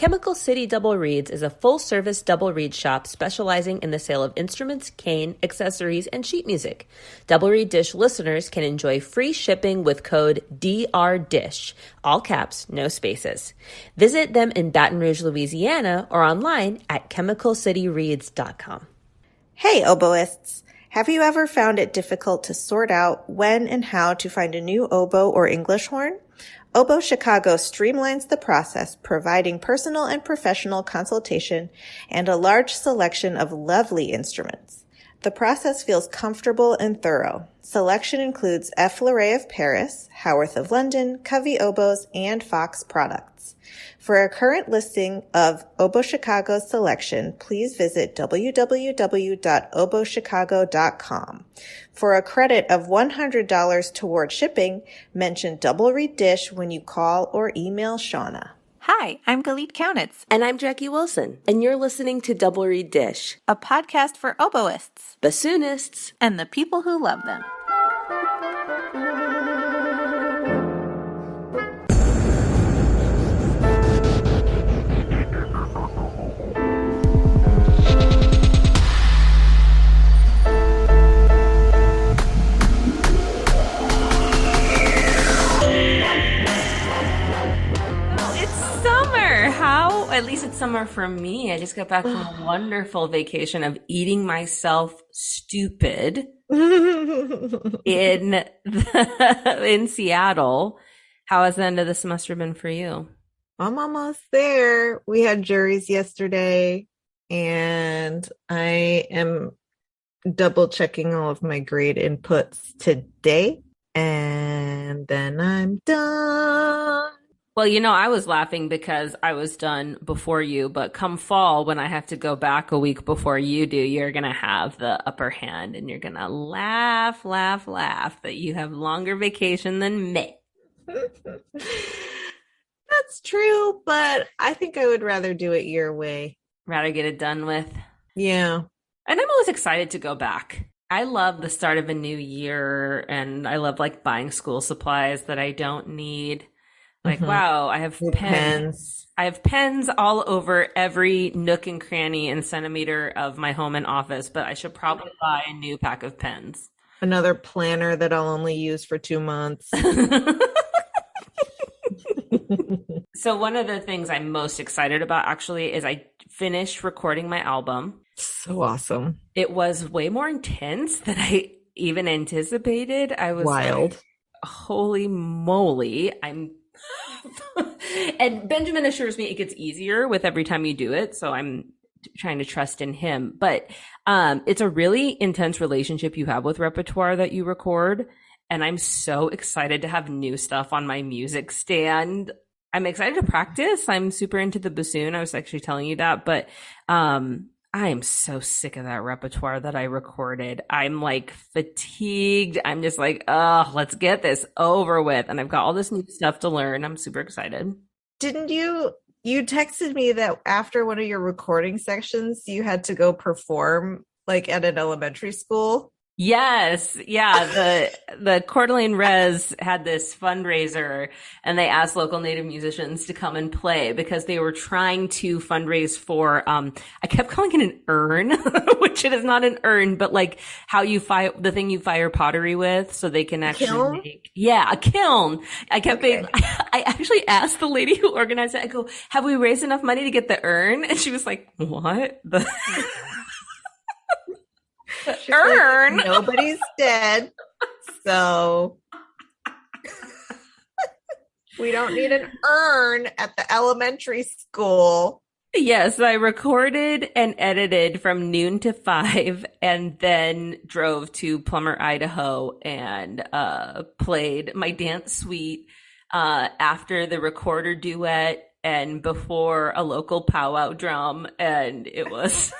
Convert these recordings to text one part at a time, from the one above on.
Chemical City Double Reeds is a full-service double reed shop specializing in the sale of instruments, cane, accessories, and sheet music. Double Reed Dish listeners can enjoy free shipping with code DRDISH, all caps, no spaces. Visit them in Baton Rouge, Louisiana, or online at chemicalcityreeds.com. Hey, oboists! Have you ever found it difficult to sort out when and how to find a new oboe or English horn? Oboe Chicago streamlines the process, providing personal and professional consultation and a large selection of lovely instruments. The process feels comfortable and thorough. Selection includes F. Fleuret of Paris, Howarth of London, Covey oboes, and Fox products. For a current listing of Oboe Chicago's selection, please visit www.oboechicago.com. For a credit of $100 toward shipping, mention Double Reed Dish when you call or email Shauna. Hi, I'm Galit Kaunitz. And I'm Jackie Wilson, and you're listening to Double Reed Dish, a podcast for oboists, bassoonists, and the people who love them. At least it's summer for me. I just got back from a wonderful vacation of eating myself stupid in Seattle. How has the end of the semester been for you? I'm almost there. We had juries yesterday, and I am double checking all of my grade inputs today, and then I'm done. Well, I was laughing because I was done before you, but come fall, when I have to go back a week before you do, you're going to have the upper hand and you're going to laugh that you have longer vacation than me. That's true, but I think I would rather do it your way. Rather get it done with. Yeah. And I'm always excited to go back. I love the start of a new year, and I love buying school supplies that I don't need. Wow, I have pens. I have pens all over every nook and cranny and centimeter of my home and office, but I should probably buy a new pack of pens. Another planner that I'll only use for 2 months. So one of the things I'm most excited about actually is I finished recording my album. So awesome. It was way more intense than I even anticipated. I was wild. Holy moly. And Benjamin assures me it gets easier with every time you do it, so I'm trying to trust in him. But it's a really intense relationship you have with repertoire that you record, and I'm so excited to have new stuff on my music stand. I'm excited to practice. I'm super into the bassoon. I was actually telling you that, but I am so sick of that repertoire that I recorded. I'm fatigued. I'm just let's get this over with. And I've got all this new stuff to learn. I'm super excited. Didn't you texted me that after one of your recording sessions, you had to go perform at an elementary school? Yes. Yeah. The Coeur d'Alene Res had this fundraiser, and they asked local Native musicians to come and play because they were trying to fundraise for, I kept calling it an urn, which it is not an urn, but how you fire, the thing you fire pottery with so they can actually make, a kiln. I actually asked the lady who organized it, I go, have we raised enough money to get the urn? And she was like, what? Urn? Nobody's dead, so we don't need an urn at the elementary school. Yes, I recorded and edited from noon to 5 and then drove to Plummer, Idaho and played my dance suite after the recorder duet and before a local powwow drum, and it was...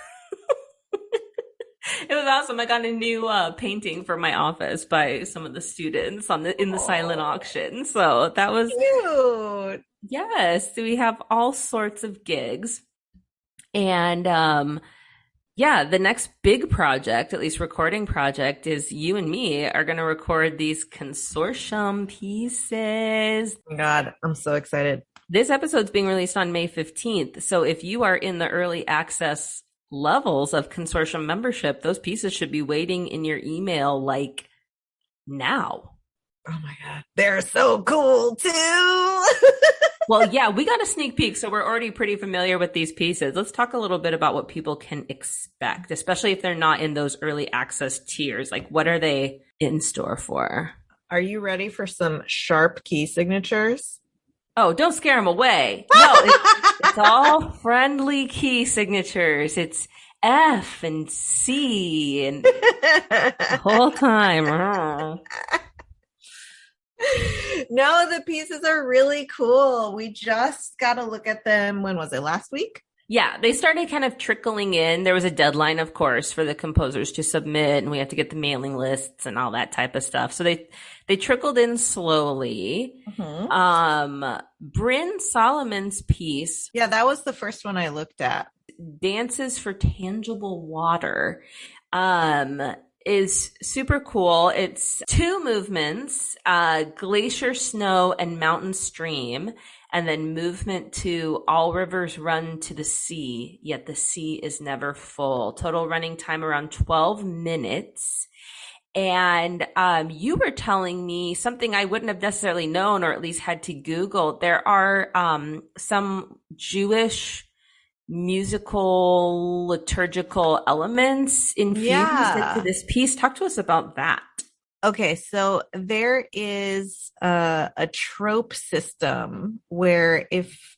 It was awesome. I got a new painting for my office by some of the students in the silent auction. So that was cute. Yes, we have all sorts of gigs. And the next big project, at least recording project, is you and me are going to record these Consortium pieces. God, I'm so excited. This episode's being released on May 15th. So if you are in the early access levels of Consortium membership, those pieces should be waiting in your email like now. Oh my God. They're so cool too. Well, yeah, we got a sneak peek, so we're already pretty familiar with these pieces. Let's talk a little bit about what people can expect, especially if they're not in those early access tiers. Like, what are they in store for? Are you ready for some sharp key signatures? Oh, don't scare them away. No, it's all friendly key signatures. It's F and C and the whole time. No, the pieces are really cool. We just got to look at them. When was it? Last week? Yeah, they started kind of trickling in. There was a deadline, of course, for the composers to submit, and we have to get the mailing lists and all that type of stuff. So they trickled in slowly. Mm-hmm. Bryn Solomon's piece. Yeah, that was the first one I looked at. Dances for Tangible Water. Is super cool. It's two movements, glacier, snow, and mountain stream, and then movement to all rivers run to the sea, yet the sea is never full. Total running time around 12 minutes. And you were telling me something I wouldn't have necessarily known, or at least had to Google. There are some Jewish musical liturgical elements infused into this piece. Talk to us about that. Okay, so there is a trope system where if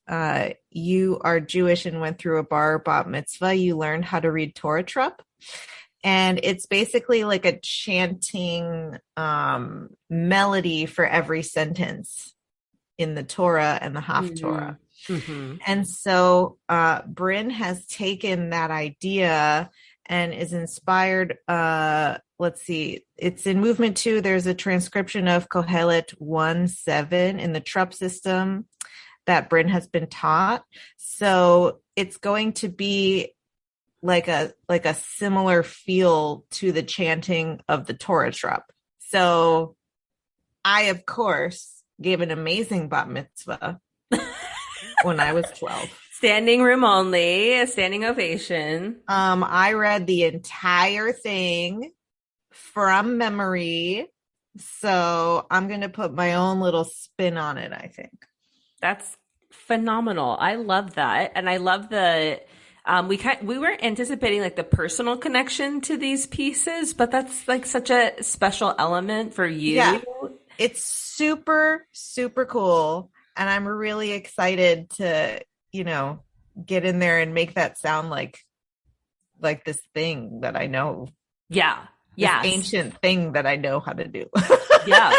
you are Jewish and went through a bar bat mitzvah, you learn how to read Torah trup. And it's basically like a chanting melody for every sentence in the Torah and the Haftorah. Mm-hmm. And so Bryn has taken that idea and is inspired. Let's see, it's in movement 2. There's a transcription of Kohelet 1:7 in the Trup system that Bryn has been taught. So it's going to be like a similar feel to the chanting of the Torah Trup. So I, of course, gave an amazing bat mitzvah when I was 12. Standing room only, a standing ovation. I read the entire thing from memory. So I'm going to put my own little spin on it, I think. That's phenomenal. I love that. And I love the, we weren't anticipating like the personal connection to these pieces, but that's like such a special element for you. Yeah, it's super, super cool. And I'm really excited to, get in there and make that sound like this thing that I know. Yeah. Yeah. Ancient thing that I know how to do. Yeah.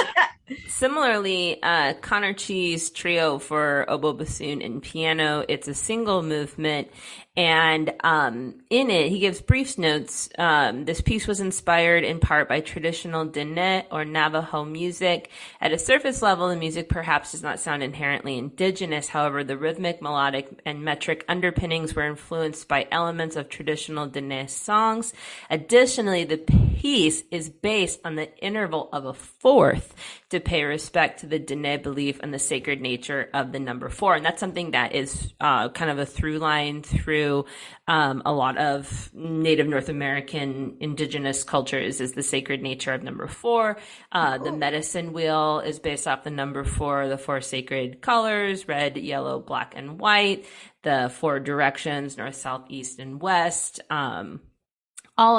Similarly, Connor Chee's trio for oboe, bassoon, and piano. It's a single movement. And in it, he gives brief notes. This piece was inspired in part by traditional Diné or Navajo music. At a surface level, the music perhaps does not sound inherently indigenous. However, the rhythmic, melodic, and metric underpinnings were influenced by elements of traditional Diné songs. Additionally, the piece is based on the interval of a fourth to pay respect to the Diné belief and the sacred nature of the number 4. And that's something that is kind of a through line through a lot of Native North American indigenous cultures is the sacred nature of number 4. The medicine wheel is based off the number 4, the 4 sacred colors, red, yellow, black, and white, the 4 directions, north, south, east, and west, all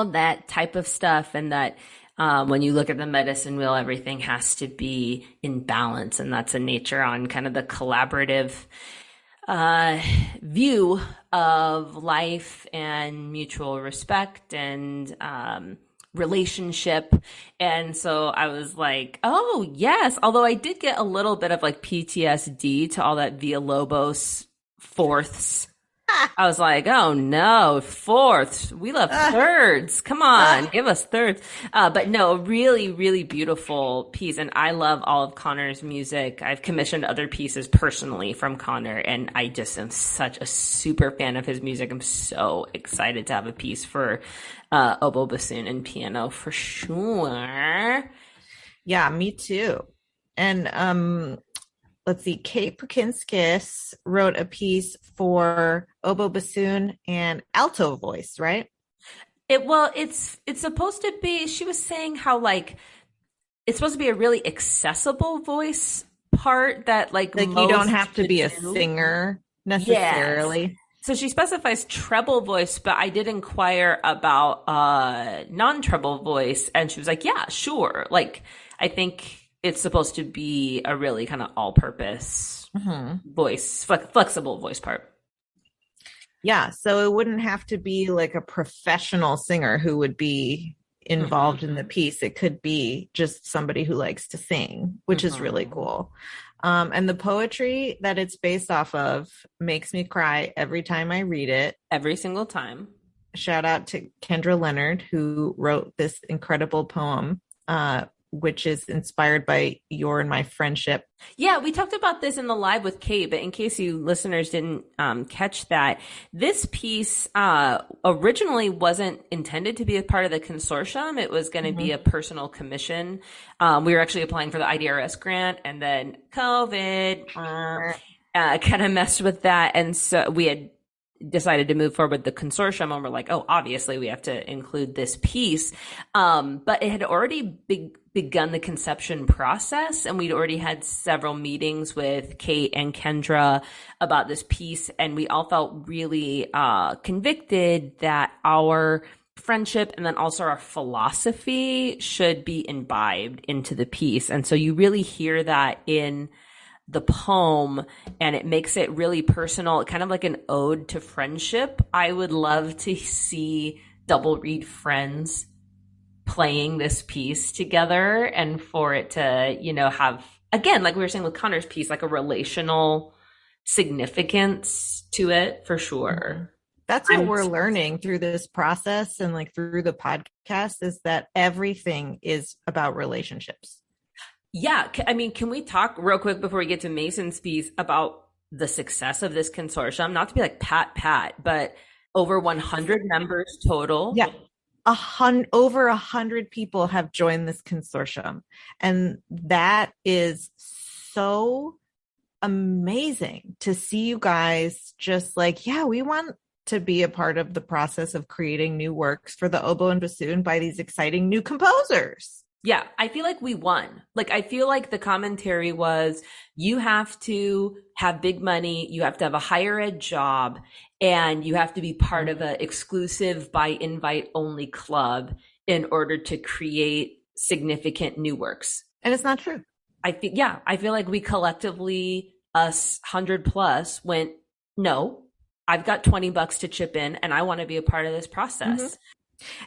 of that type of stuff. And that when you look at the medicine wheel, everything has to be in balance. And that's a nature on kind of the collaborative view of life and mutual respect and relationship. And so I was like, oh, yes. Although I did get a little bit of like PTSD to all that Villalobos fourths. I was like, oh no, fourths. We love thirds. Come on, give us thirds. But no, really, really beautiful piece. And I love all of Connor's music. I've commissioned other pieces personally from Connor, and I just am such a super fan of his music. I'm so excited to have a piece for oboe, bassoon, and piano for sure. Yeah, me too. And let's see, Kate Pukinskis wrote a piece for oboe, bassoon, and alto voice, right? It's supposed to be, she was saying how like it's supposed to be a really accessible voice part that like Like you don't most have to could be a do. singer Yes. necessarily. So she specifies treble voice, but I did inquire about non-treble voice, and she was like, "Yeah, sure." Like, I think it's supposed to be a really kind of all-purpose voice, flexible voice part. Yeah, so it wouldn't have to be like a professional singer who would be involved in the piece. It could be just somebody who likes to sing, which is really cool. And the poetry that it's based off of makes me cry every time I read it. Every single time. Shout out to Kendra Leonard, who wrote this incredible poem, which is inspired by your and my friendship. Yeah, we talked about this in the live with Kate, but in case you listeners didn't catch that, this piece originally wasn't intended to be a part of the consortium. It was going to be a personal commission. We were actually applying for the IDRS grant, and then COVID kind of messed with that. And so we had decided to move forward with the consortium, and we're like, oh, obviously we have to include this piece. But it had already begun the conception process, and we'd already had several meetings with Kate and Kendra about this piece, and we all felt really convicted that our friendship and then also our philosophy should be imbibed into the piece. And so you really hear that in the poem, and it makes it really personal, kind of like an ode to friendship. I would love to see Double Reed Friends playing this piece together, and for it to, you know, have, again, like we were saying with Connor's piece, like a relational significance to it for sure. That's what we're learning through this process and like through the podcast, is that everything is about relationships. Yeah. I mean, can we talk real quick before we get to Mason's piece about the success of this consortium? Not to be like pat, but over 100 members total. Yeah. Over 100 people have joined this consortium. And that is so amazing to see you guys just like, yeah, we want to be a part of the process of creating new works for the oboe and bassoon by these exciting new composers. Yeah, I feel like we won. Like, I feel like the commentary was, you have to have big money, you have to have a higher ed job, and you have to be part of an exclusive by invite only club in order to create significant new works. And it's not true. I feel like we collectively, us 100 plus, went, no, I've got $20 to chip in and I want to be a part of this process.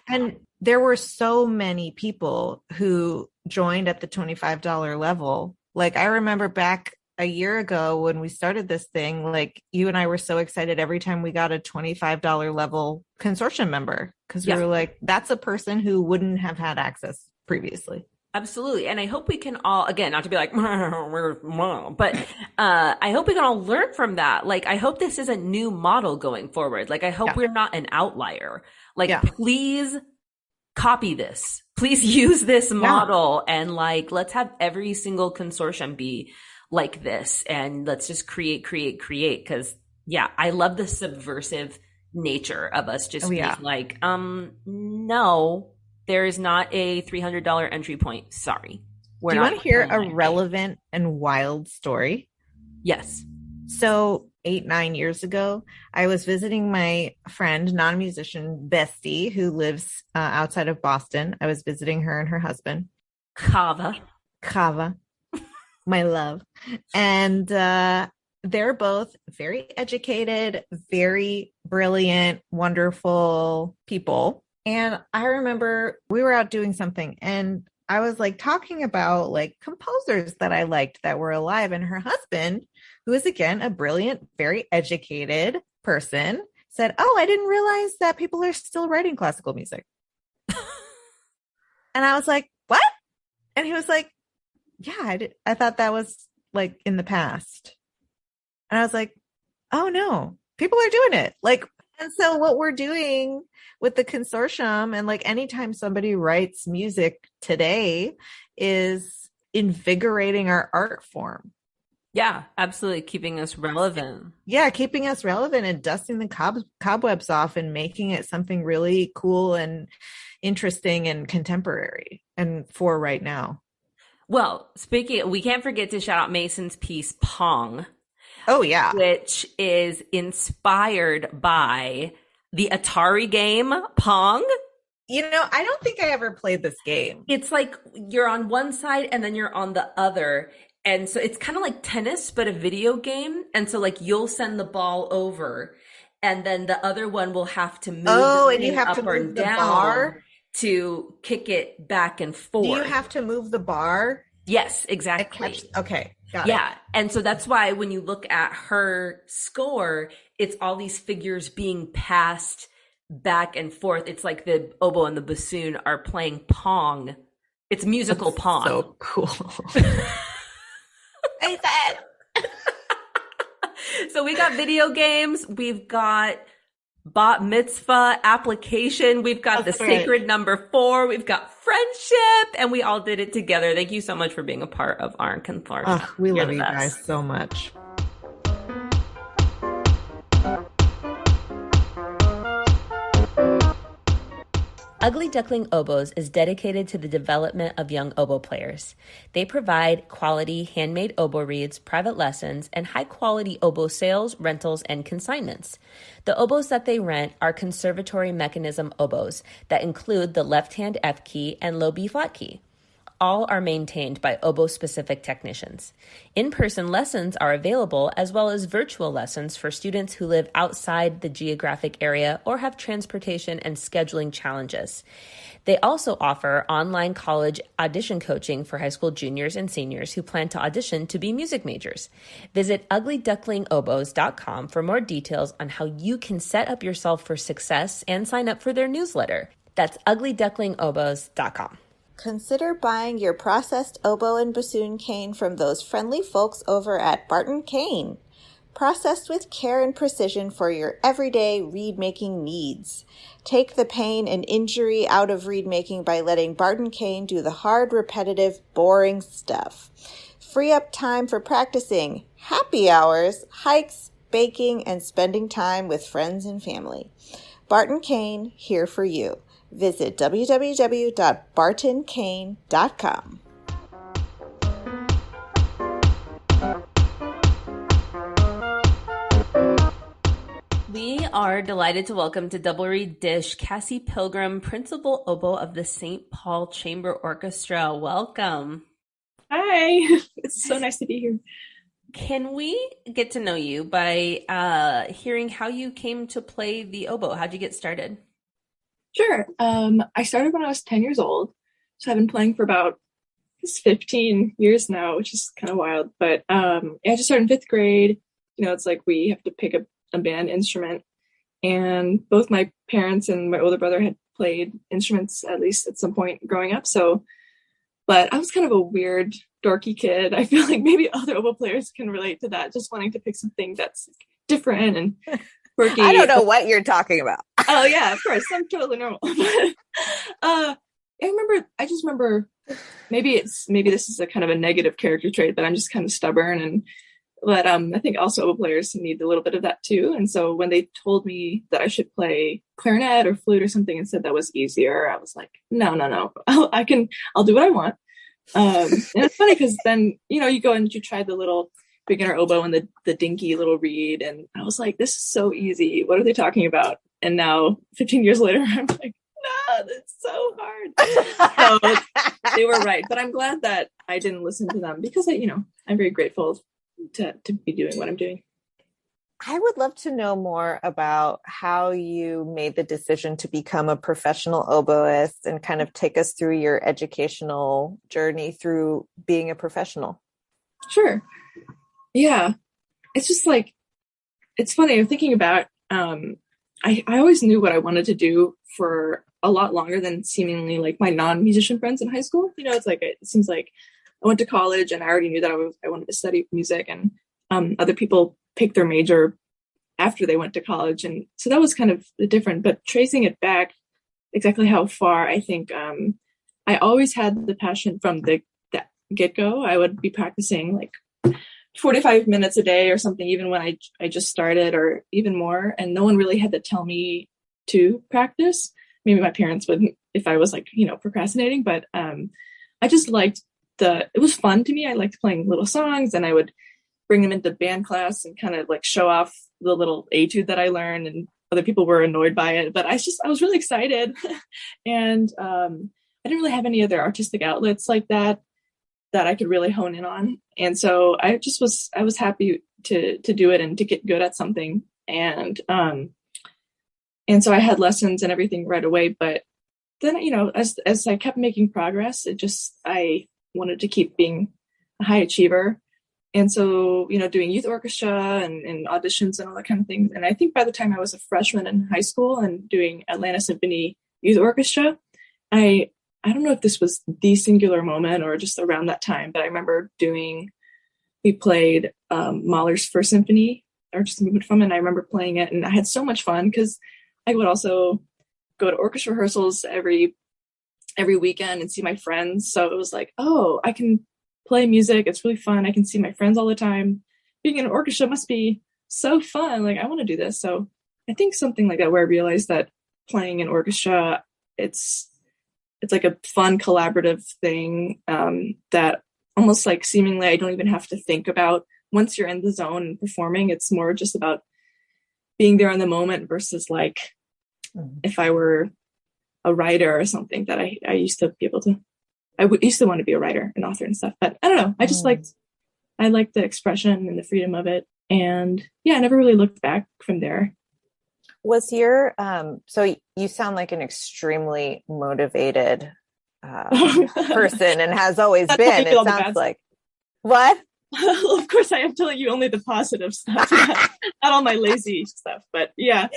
And there were so many people who joined at the $25 level. Like, I remember back a year ago when we started this thing, like you and I were so excited every time we got a $25 level consortium member, because we were like, that's a person who wouldn't have had access previously. Absolutely. And I hope we can all, again, not to be like, but I hope we can all learn from that. Like, I hope this is a new model going forward. Like, I hope we're not an outlier. Like, please copy this. Please use this model. And like, let's have every single consortium be like this. And let's just create. Cause I love the subversive nature of us just being like, no, there is not a $300 entry point. Sorry. Do you want to hear a relevant and wild story? Yes. So 8-9 years ago, I was visiting my friend, non-musician Bestie, who lives outside of Boston. I was visiting her and her husband. Kava, my love. And they're both very educated, very brilliant, wonderful people. And I remember we were out doing something and I was like talking about like composers that I liked that were alive, and her husband, who is again a brilliant, very educated person, said, "Oh, I didn't realize that people are still writing classical music." And I was like, "What?" And he was like, "Yeah, I thought that was like in the past." And I was like, "Oh no, people are doing it." Like, and so what we're doing with the consortium, and like anytime somebody writes music today, is invigorating our art form. Yeah, absolutely. Keeping us relevant. Yeah, keeping us relevant and dusting the cobwebs off and making it something really cool and interesting and contemporary and for right now. Well, speaking, we can't forget to shout out Mason's piece, Pong, Oh yeah. which is inspired by the Atari game Pong. I don't think I ever played this game. It's like you're on one side and then you're on the other. And so it's kind of like tennis, but a video game. And so like you'll send the ball over and then the other one will have to move Oh, the and you thing have to up or move the down bar. to kick it back and Do you forth. have to move the bar? Yes, I exactly. Okay, got it. Yeah. And so that's why when you look at her score, it's all these figures being passed back and forth. It's like the oboe and the bassoon are playing Pong. It's musical That's Pong. so cool. I said. So we got video games, we've got bat mitzvah application, we've got That's the right. sacred number 4, we've got friendship, and we all did it together. Thank you so much for being a part of our consortium. Oh, we You're love the you best. guys so much. Ugly Duckling Oboes is dedicated to the development of young oboe players. They provide quality handmade oboe reeds, private lessons, and high-quality oboe sales, rentals, and consignments. The oboes that they rent are conservatory mechanism oboes that include the left-hand F key and low B flat key. All are maintained by oboe-specific technicians. In-person lessons are available, as well as virtual lessons for students who live outside the geographic area or have transportation and scheduling challenges. They also offer online college audition coaching for high school juniors and seniors who plan to audition to be music majors. Visit uglyducklingoboes.com for more details on how you can set up yourself for success and sign up for their newsletter. That's uglyducklingoboes.com. Consider buying your processed oboe and bassoon cane from those friendly folks over at Barton Cane. Processed with care and precision for your everyday reed-making needs. Take the pain and injury out of reed-making by letting Barton Cane do the hard, repetitive, boring stuff. Free up time for practicing, happy hours, hikes, baking, and spending time with friends and family. Barton Cane, here for you. Visit www.bartoncane.com. We are delighted to welcome to Double Reed Dish Cassie Pilgrim, Principal Oboe of the St. Paul Chamber Orchestra. Welcome. Hi, it's so nice to be here. Can we get to know you by hearing how you came to play the oboe? How'd you get started? Sure. I started when I was 10 years old, so I've been playing for about 15 years now, which is kind of wild. But I just started in 5th grade. It's like we have to pick a band instrument, and both my parents and my older brother had played instruments at least at some point growing up. But I was kind of a weird, dorky kid. I feel like maybe other oboe players can relate to that, just wanting to pick something that's different and quirky. I don't know what you're talking about. Oh yeah, of course, I'm totally normal. I just remember maybe this is a kind of a negative character trait, that I'm just kind of stubborn, but I think also oboe players need a little bit of that too. And so when they told me that I should play clarinet or flute or something and said that was easier, I was like, no, I'll do what I want. And it's funny because then you go and you try the little beginner oboe and the dinky little reed, and I was like, this is so easy. What are they talking about? And now 15 years later, I'm like, no, that's so hard. So they were right, but I'm glad that I didn't listen to them, because I'm very grateful to be doing what I'm doing. I would love to know more about how you made the decision to become a professional oboist and kind of take us through your educational journey through being a professional. Sure. Yeah. It's just like, it's funny. I'm thinking about, I always knew what I wanted to do for a lot longer than seemingly like my non-musician friends in high school. It's like, it seems like I went to college and I already knew that I wanted to study music, and other people picked their major after they went to college. And so that was kind of different, but tracing it back exactly how far, I think I always had the passion from the get-go. I would be practicing like 45 minutes a day or something, even when I just started, or even more. And no one really had to tell me to practice. Maybe my parents would if I was like, procrastinating, but I just liked it was fun to me. I liked playing little songs, and I would bring them into band class and kind of like show off the little etude that I learned, and other people were annoyed by it, but I was really excited. And I didn't really have any other artistic outlets like that I could really hone in on. And so I was happy to do it and to get good at something. And so I had lessons and everything right away, but then, as I kept making progress, I wanted to keep being a high achiever. And so, doing youth orchestra and auditions and all that kind of thing. And I think by the time I was a freshman in high school and doing Atlanta Symphony Youth Orchestra, I don't know if this was the singular moment or just around that time, but I remember we played Mahler's First Symphony, or just movement from it, and I remember playing it, and I had so much fun because I would also go to orchestra rehearsals every weekend and see my friends. So it was like, oh, I can play music. It's really fun. I can see my friends all the time. Being in an orchestra must be so fun. Like, I want to do this. So I think something like that, where I realized that playing in orchestra, it's like a fun collaborative thing that almost like seemingly I don't even have to think about. Once you're in the zone and performing, it's more just about being there in the moment versus like if I were a writer or something, that I used to be able to. Used to want to be a writer and author and stuff, but I don't know. I liked the expression and the freedom of it. And yeah, I never really looked back from there. Was your, so you sound like an extremely motivated person and has always been, it sounds like. What? Of course, I am telling you only the positive stuff, not all my lazy stuff, but yeah.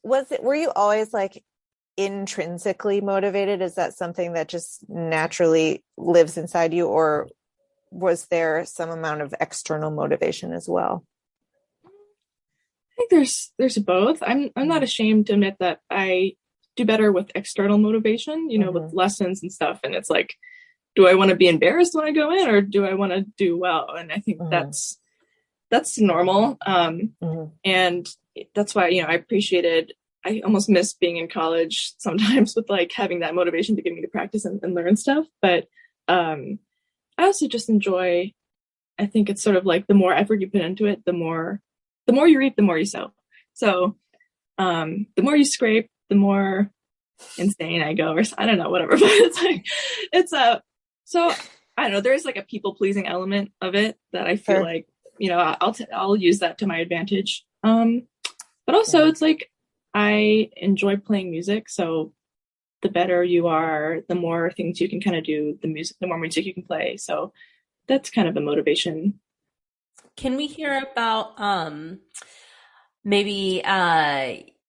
Were you always like intrinsically motivated? Is that something that just naturally lives inside you, or was there some amount of external motivation as well? I think there's both. I'm not ashamed to admit that I do better with external motivation, with lessons and stuff. And it's like, do I want to be embarrassed when I go in, or do I want to do well? And I think that's normal. And that's why, I almost miss being in college sometimes with like having that motivation to get me to practice and learn stuff. But I also just enjoy, I think it's sort of like the more effort you put into it, the more you reap, the more you sow. So the more you scrape, the more insane I go, or I don't know, whatever. But so I don't know, there's like a people pleasing element of it that I feel like, I'll use that to my advantage. But also it's like, I enjoy playing music. So the better you are, the more things you can kind of do, the more music you can play. So that's kind of a motivation. Can we hear about maybe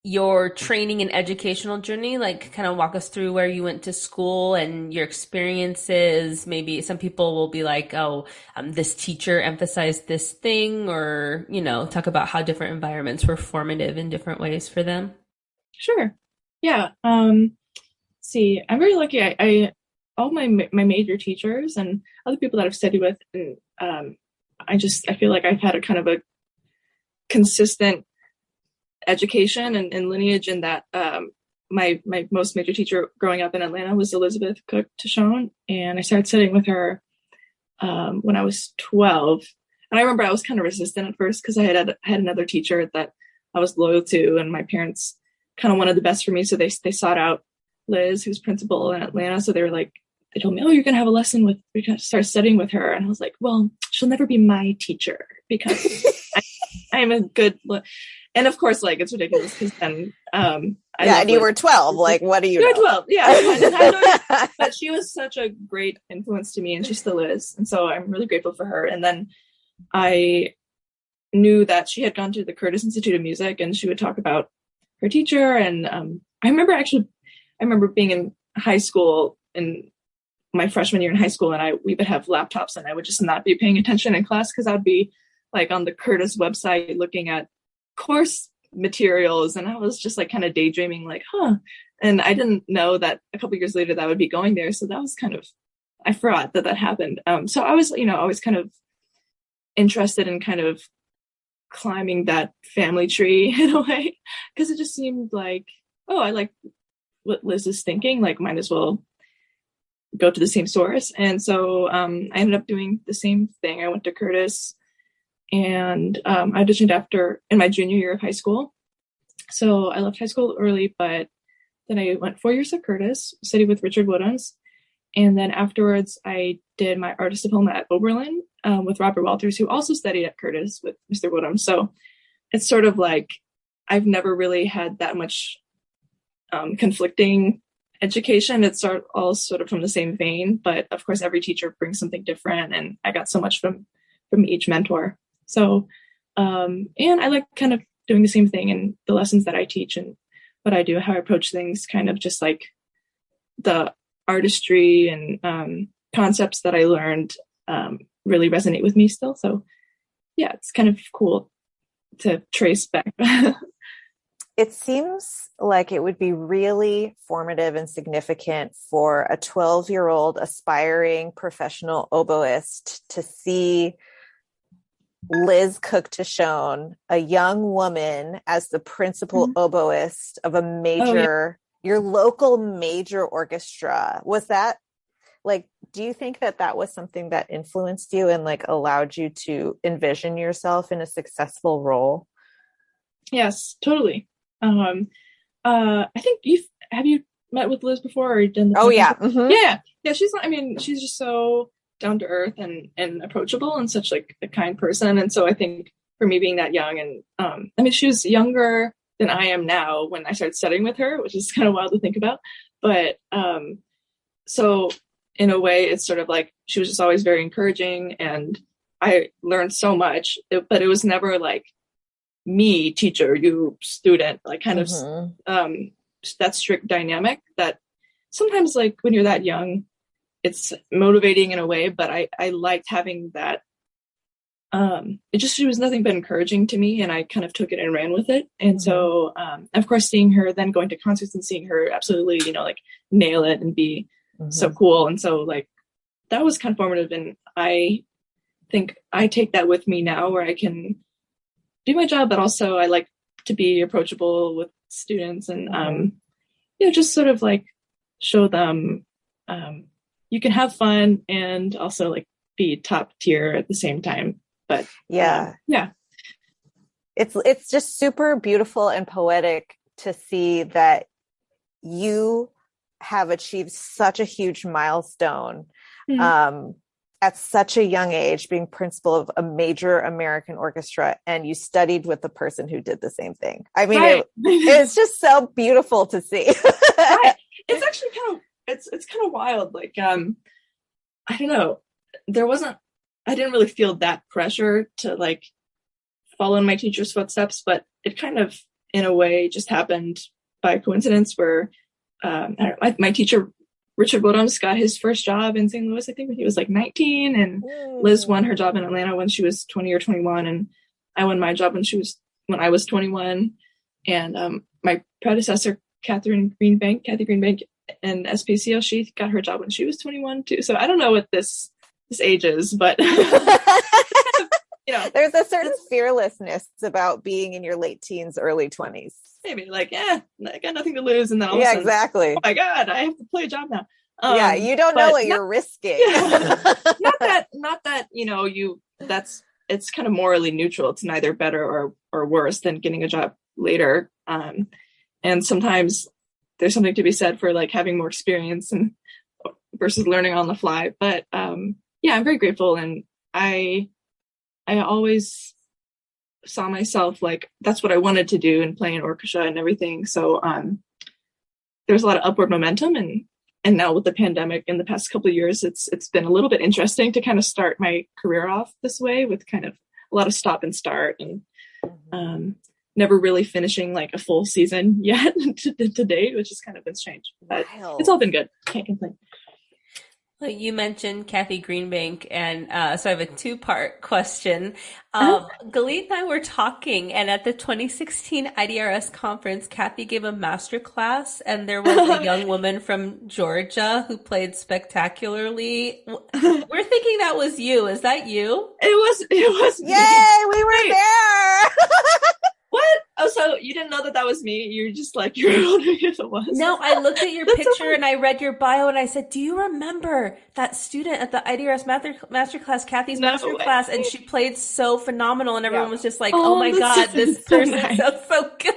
your training and educational journey? Like, kind of walk us through where you went to school and your experiences. Maybe some people will be like, oh, this teacher emphasized this thing, or, talk about how different environments were formative in different ways for them. Sure. Yeah. See, I'm very lucky. I all my major teachers and other people that I've studied with, and I feel like I've had a kind of a consistent education and lineage in that. My most major teacher growing up in Atlanta was Elizabeth Cook Tishon, and I started studying with her when I was 12. And I remember I was kind of resistant at first because I had another teacher that I was loyal to, and my parents kind of wanted the best for me, so they sought out Liz, who's principal in Atlanta. So they told me, oh, you're going to have a lesson we're going to start studying with her. And I was like, well, she'll never be my teacher because I am a good, and of course, like, it's ridiculous because then, and you were 12. Like, what do you know? 12. Yeah. But she was such a great influence to me, and she still is. And so I'm really grateful for her. And then I knew that she had gone to the Curtis Institute of Music, and she would talk about her teacher. And I remember being in high school, in my freshman year in high school, and we would have laptops, and I would just not be paying attention in class because I'd be like on the Curtis website looking at course materials, and I was just like kind of daydreaming, like, and I didn't know that a couple years later that would be going there. So that was kind of, I forgot that happened. So I was, always kind of interested in kind of climbing that family tree in a way, because it just seemed like, oh, I like what Liz is thinking, like might as well go to the same source. And so I ended up doing the same thing. I went to Curtis and I auditioned in my junior year of high school. So I left high school early, but then I went 4 years at Curtis, studied with Richard Woodhams. And then afterwards, I did my artist diploma at Oberlin with Robert Walters, who also studied at Curtis with Mr. Woodhams. So it's sort of like I've never really had that much conflicting education. It's all sort of from the same vein, but of course, every teacher brings something different, and I got so much from each mentor. So, and I like kind of doing the same thing in the lessons that I teach and what I do, how I approach things, kind of just like the artistry and concepts that I learned really resonate with me still. So yeah, it's kind of cool to trace back. It seems like it would be really formative and significant for a 12-year-old aspiring professional oboist to see Liz Cook to Schoen, a young woman, as the principal oboist of a major, your local major orchestra. Was that like, do you think that was something that influenced you and like allowed you to envision yourself in a successful role? Yes, totally. I think have you met with Liz before or done the yeah. Mm-hmm. Yeah, she's just so down to earth and approachable and such like a kind person. And so I think for me being that young and she was younger than I am now when I started studying with her, which is kind of wild to think about. But so in a way it's sort of like she was just always very encouraging and I learned so much, but it was never like me teacher, you student, like kind of that strict dynamic that sometimes like when you're that young it's motivating in a way, but I liked having that. She was nothing but encouraging to me and I kind of took it and ran with it. And so of course seeing her then going to concerts and seeing her absolutely like nail it and be so cool, and so like that was kind of formative, and I think I take that with me now where I can do my job, but also I like to be approachable with students and just sort of like show them you can have fun and also like be top tier at the same time. But it's just super beautiful and poetic to see that you have achieved such a huge milestone at such a young age, being principal of a major American orchestra, and you studied with the person who did the same thing. I mean, it's just so beautiful to see. Right. It's actually it's kind of wild. Like, I don't know. I didn't really feel that pressure to like follow in my teacher's footsteps, but it kind of, in a way, just happened by coincidence where my teacher, Richard Woodhams, got his first job in St. Louis, I think, when he was like 19, and Liz won her job in Atlanta when she was 20 or 21, and I won my job when I was 21, and my predecessor, Kathy Greenbank, and SPCO, she got her job when she was 21 too. So I don't know what this age is, but there's a certain fearlessness about being in your late teens, early 20s. Maybe like, I got nothing to lose, and then all of a sudden, exactly. Oh my God, I have to play a job now. You don't know what you're risking. Not that it's kind of morally neutral. It's neither better or worse than getting a job later. And sometimes there's something to be said for like having more experience and versus learning on the fly. But I'm very grateful, and I always saw myself like that's what I wanted to do and play in orchestra and everything. So there's a lot of upward momentum, and now with the pandemic in the past couple of years, it's been a little bit interesting to kind of start my career off this way with kind of a lot of stop and start and never really finishing like a full season yet to date, which has kind of been strange, but it's all been good. Can't complain. Well, you mentioned Kathy Greenbank, and so I have a two-part question. Uh, Galit and I were talking, and at the 2016 IDRS conference, Kathy gave a master class, and there was a young woman from Georgia who played spectacularly. We're thinking that was you. Is that you? It was me. Yay, we were Wait, there. what? Oh, so you didn't know that was me? You're just like, you're wondering if it was. No, I looked at your That's so picture funny. and I read your bio and I said, "Do you remember that student at the IDRS master class, Kathy's No master way. class?" And she played so phenomenal, and everyone Yeah. was just like, "Oh my that's God, this so person nice. sounds so good."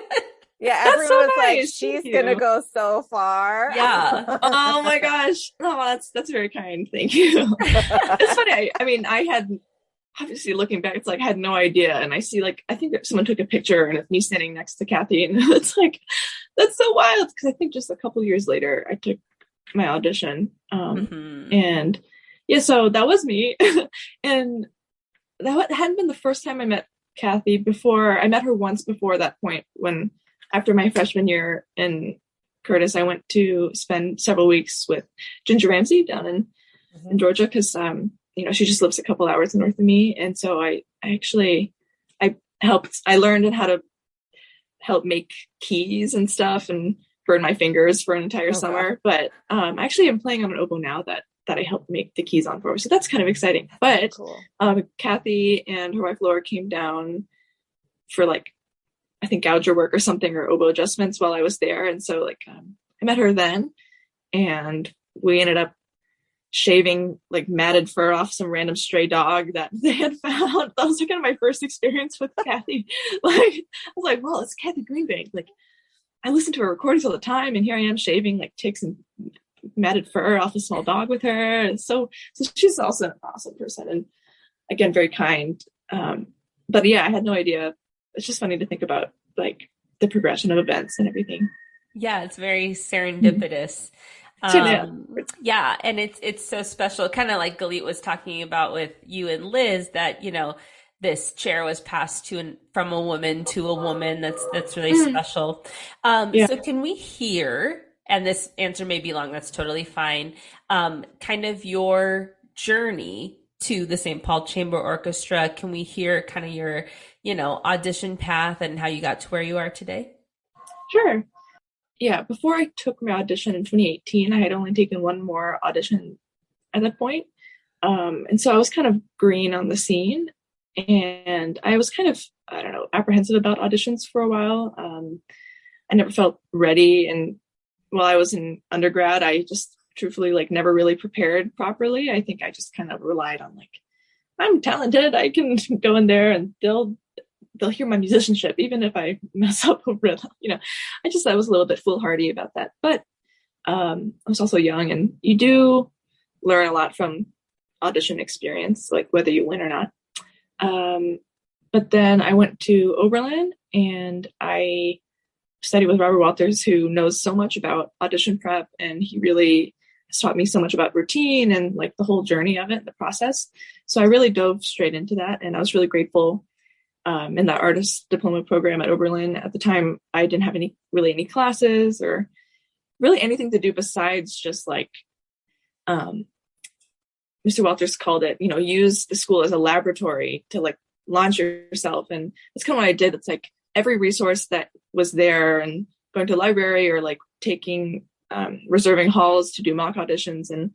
Yeah, That's everyone so was like, nice. she's Thank gonna you. go so far. Yeah. Oh my gosh. No, that's very kind. Thank you. It's funny. I mean, I had obviously looking back, it's like I had no idea. And I see like I think that someone took a picture and it's me standing next to Kathy, and it's like that's so wild because I think just a couple years later I took my audition. And yeah, so that was me. And that hadn't been the first time I met Kathy before. I met her once before that point when after my freshman year in Curtis, I went to spend several weeks with Ginger Ramsey down in Georgia because she just lives a couple hours north of me, and so I learned how to help make keys and stuff and burn my fingers for an entire summer. But actually I'm playing on an oboe now that I helped make the keys on for, so that's kind of exciting. But Cool. Kathy and her wife Laura came down for like I think gouger work or something or oboe adjustments while I was there, and so like I met her then, and we ended up shaving like matted fur off some random stray dog that they had found. That was like kind of my first experience with Kathy. Like I was like, well, it's Kathy Greenbank. Like I listen to her recordings all the time, and here I am shaving like ticks and matted fur off a small dog with her. And so she's also an awesome person, and again, very kind. But yeah, I had no idea. It's just funny to think about like the progression of events and everything. Yeah, it's very serendipitous. Yeah, and it's so special. Kind of like Galit was talking about with you and Liz, that this chair was passed from a woman to a woman. That's really special. So can we hear? And this answer may be long. That's totally fine. Kind of your journey to the St. Paul Chamber Orchestra. Can we hear kind of your audition path and how you got to where you are today? Sure. Yeah, before I took my audition in 2018, I had only taken one more audition at that point. And so I was kind of green on the scene, and I was kind of, I don't know, apprehensive about auditions for a while. I never felt ready. And while I was in undergrad, I just truthfully like never really prepared properly. I think I just kind of relied on like, I'm talented. I can go in there and they'll hear my musicianship, even if I mess up a rhythm. I was a little bit foolhardy about that. But I was also young, and you do learn a lot from audition experience, like whether you win or not. But then I went to Oberlin, and I studied with Robert Walters, who knows so much about audition prep, and he really has taught me so much about routine and like the whole journey of it, the process. So I really dove straight into that, and I was really grateful. In that artist diploma program at Oberlin at the time, I didn't have any classes or really anything to do besides just like Mr. Walters called it, use the school as a laboratory to like launch yourself. And that's kind of what I did. It's like every resource that was there, and going to a library or like taking reserving halls to do mock auditions and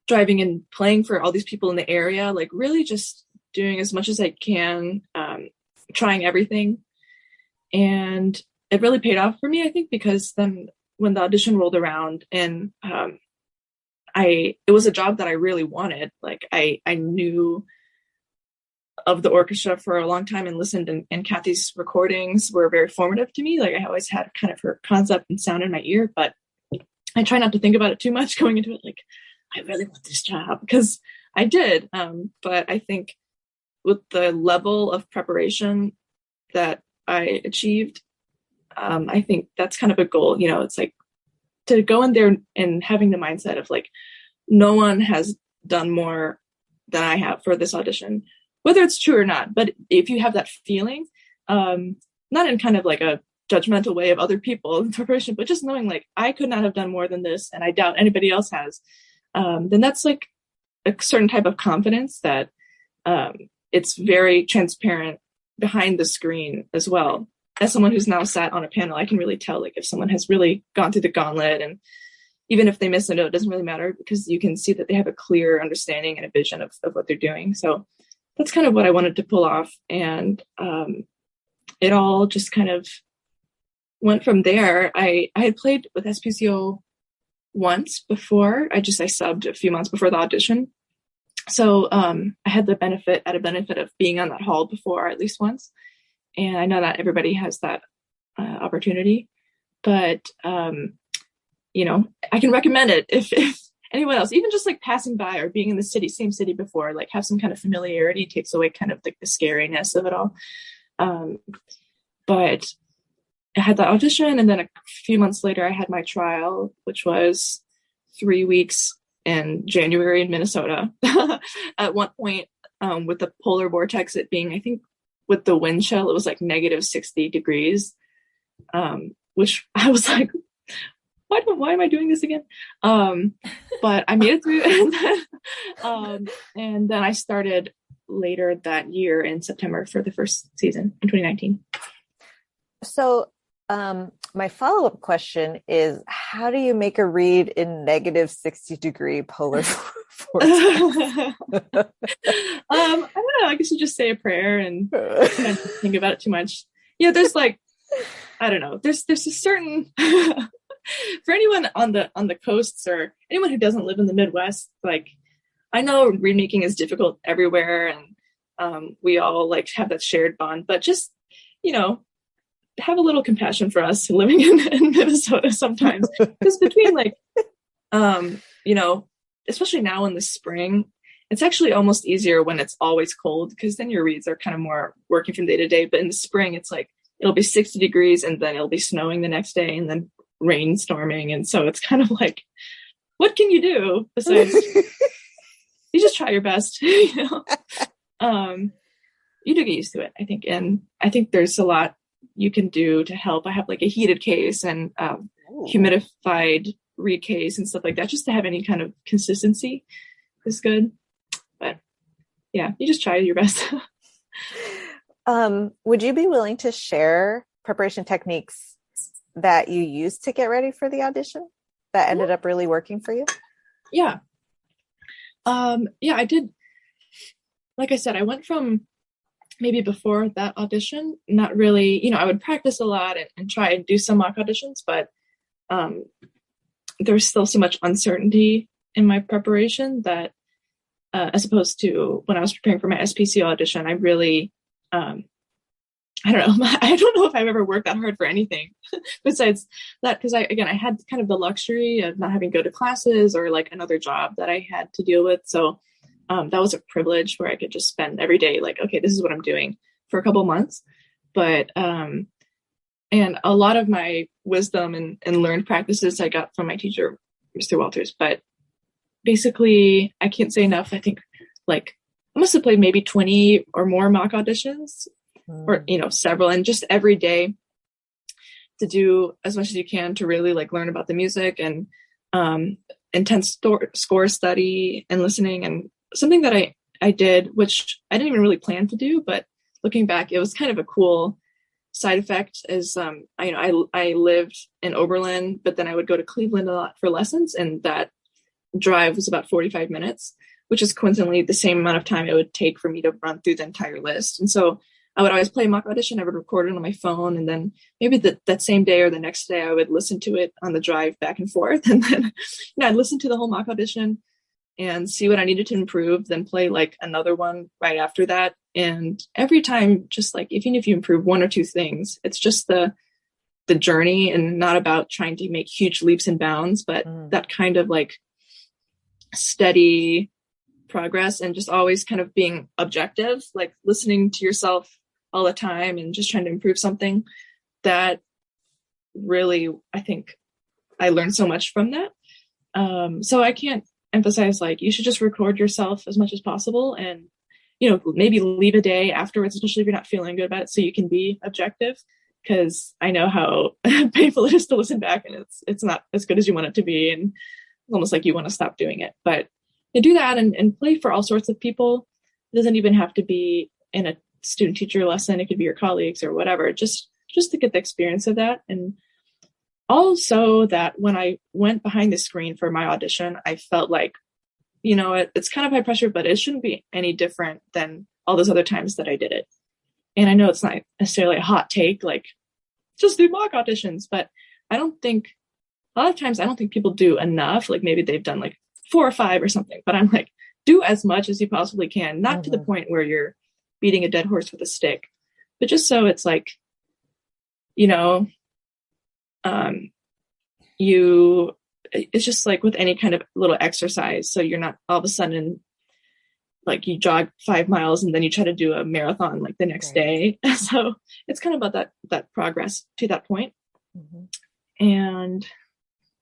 driving and playing for all these people in the area, like really just doing as much as I can, trying everything. And it really paid off for me, I think, because then when the audition rolled around and it was a job that I really wanted. Like I knew of the orchestra for a long time and listened, and Kathy's recordings were very formative to me. Like I always had kind of her concept and sound in my ear, but I try not to think about it too much going into it. Like, I really want this job, because I did. But I think with the level of preparation that I achieved, I think that's kind of a goal. It's like to go in there and having the mindset of like, no one has done more than I have for this audition, whether it's true or not. But if you have that feeling, not in kind of like a judgmental way of other people in preparation, but just knowing like I could not have done more than this, and I doubt anybody else has. then that's like a certain type of confidence that it's very transparent behind the screen as well. As someone who's now sat on a panel, I can really tell like if someone has really gone through the gauntlet, and even if they miss a note, it doesn't really matter because you can see that they have a clear understanding and a vision of what they're doing. So that's kind of what I wanted to pull off. And it all just kind of went from there. I had played with SPCO once before. I subbed a few months before the audition. So I had the benefit of being on that hall before at least once. And I know not everybody has that opportunity, but you know, I can recommend it if anyone else, even just like passing by or being in the same city before, like have some kind of familiarity, takes away kind of like the scariness of it all. But I had that audition, and then a few months later I had my trial, which was 3 weeks in January in Minnesota. At one point, with the polar vortex, it being, I think with the wind chill, it was like negative 60 degrees, which I was like, why am I doing this again? But I made it through. And then I started later that year in September for the first season in 2019. So my follow-up question is, how do you make a read in negative 60-degree polar vortex? I don't know. I guess you just say a prayer and kind of think about it too much. Yeah, there's like, I don't know. There's a certain for anyone on the coasts or anyone who doesn't live in the Midwest, like I know read making is difficult everywhere, and we all like have that shared bond, but just, you know, have a little compassion for us living in Minnesota sometimes. Because between like, you know, especially now in the spring, it's actually almost easier when it's always cold, because then your reads are kind of more working from day to day. But in the spring, it's like, it'll be 60 degrees and then it'll be snowing the next day and then rain storming. And so it's kind of like, what can you do besides you just try your best, you know? You do get used to it, I think. And I think there's a lot you can do to help. I have like a heated case and humidified read case and stuff like that, just to have any kind of consistency is good. But yeah, you just try your best. Would you be willing to share preparation techniques that you used to get ready for the audition that ended up really working for you? Yeah. Yeah, I did. Like I said, I went from maybe before that audition, not really, you know, I would practice a lot and try and do some mock auditions, but there's still so much uncertainty in my preparation that as opposed to when I was preparing for my SPCO audition, I really, I don't know. I don't know if I've ever worked that hard for anything besides that. Cause I had kind of the luxury of not having to go to classes or like another job that I had to deal with. So that was a privilege where I could just spend every day like, okay, this is what I'm doing for a couple of months. But, and a lot of my wisdom and learned practices I got from my teacher, Mr. Walters. But basically, I can't say enough. I think like I must have played maybe 20 or more mock auditions or, you know, several, and just every day to do as much as you can to really like learn about the music and intense score study and listening. And something that I did, which I didn't even really plan to do, but looking back, it was kind of a cool side effect is, I lived in Oberlin, but then I would go to Cleveland a lot for lessons. And that drive was about 45 minutes, which is coincidentally the same amount of time it would take for me to run through the entire list. And so I would always play mock audition. I would record it on my phone. And then maybe that same day or the next day, I would listen to it on the drive back and forth. And then, I'd listen to the whole mock audition and see what I needed to improve, then play like another one right after that. And every time, just like, even if you improve one or two things, it's just the journey and not about trying to make huge leaps and bounds, but that kind of like steady progress and just always kind of being objective, like listening to yourself all the time and just trying to improve something. That really, I think I learned so much from that. So I can't emphasize like, you should just record yourself as much as possible and, you know, maybe leave a day afterwards, especially if you're not feeling good about it, so you can be objective. Cause I know how painful it is to listen back and it's not as good as you want it to be. And almost like you want to stop doing it. But to do that and play for all sorts of people, it doesn't even have to be in a student teacher lesson. It could be your colleagues or whatever, just to get the experience of that. And also that when I went behind the screen for my audition, I felt like, it's kind of high pressure, but it shouldn't be any different than all those other times that I did it. And I know it's not necessarily a hot take, like just do mock auditions, but a lot of times I don't think people do enough. Like maybe they've done like 4 or 5 or something, but I'm like, do as much as you possibly can, not to the point where you're beating a dead horse with a stick, but just so it's like, it's just like with any kind of little exercise. So you're not all of a sudden like you jog 5 miles and then you try to do a marathon like the next day. So it's kind of about that progress to that point. And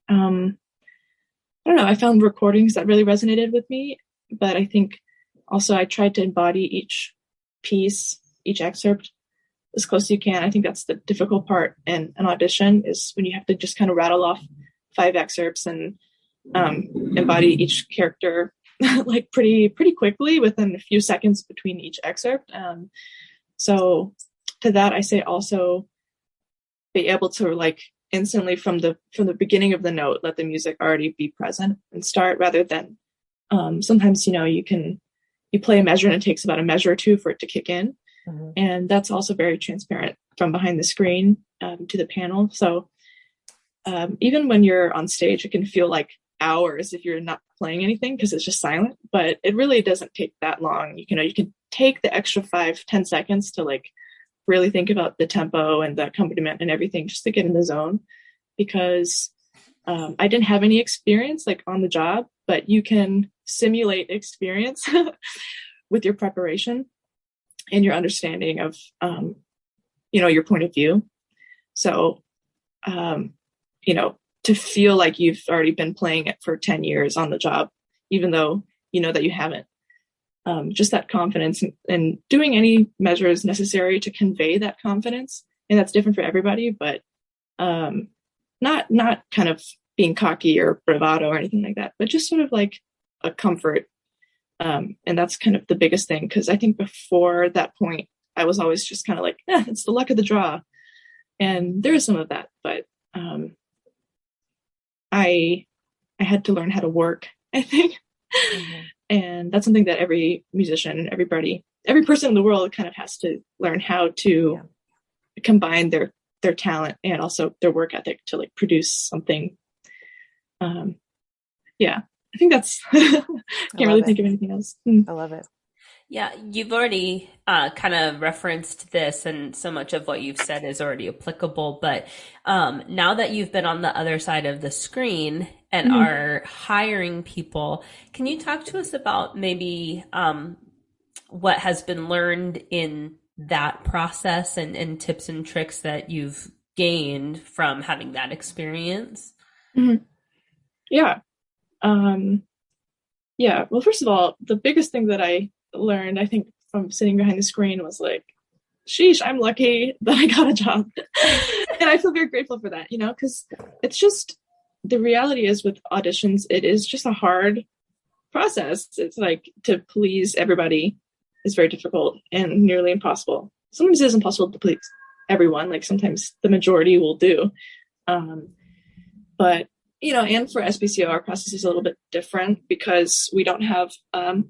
I don't know, I found recordings that really resonated with me, but I think also I tried to embody each piece, each excerpt as close as you can. I think that's the difficult part in an audition, is when you have to just kind of rattle off 5 excerpts and embody each character like pretty quickly within a few seconds between each excerpt. So to that, I say also be able to like instantly from the beginning of the note, let the music already be present and start, rather than sometimes, you play a measure and it takes about a measure or 2 for it to kick in. And that's also very transparent from behind the screen to the panel. So even when you're on stage, it can feel like hours if you're not playing anything because it's just silent, but it really doesn't take that long. You can take the extra 5-10 seconds to like really think about the tempo and the accompaniment and everything just to get in the zone, because I didn't have any experience like on the job, but you can simulate experience with your preparation and your understanding of your point of view. So to feel like you've already been playing it for 10 years on the job, even though you know that you haven't. Just that confidence and doing any measures necessary to convey that confidence. And that's different for everybody, but not kind of being cocky or bravado or anything like that, but just sort of like a comfort. And that's kind of the biggest thing, because I think before that point, I was always just kind of like, it's the luck of the draw. And there is some of that, but I had to learn how to work, I think. And that's something that every musician and every person in the world kind of has to learn how to combine their talent and also their work ethic to like produce something. I think that's, can't really think of anything else. I love it. Yeah, you've already kind of referenced this, and so much of what you've said is already applicable. But now that you've been on the other side of the screen and are hiring people, can you talk to us about maybe what has been learned in that process and tips and tricks that you've gained from having that experience? Yeah. Well, first of all, the biggest thing that I learned, I think, from sitting behind the screen was like, sheesh, I'm lucky that I got a job. And I feel very grateful for that, because it's just, the reality is with auditions, it is just a hard process. It's like to please everybody is very difficult and nearly impossible. Sometimes it is impossible to please everyone. Like sometimes the majority will do. But and for SBCO, our process is a little bit different because we don't have, a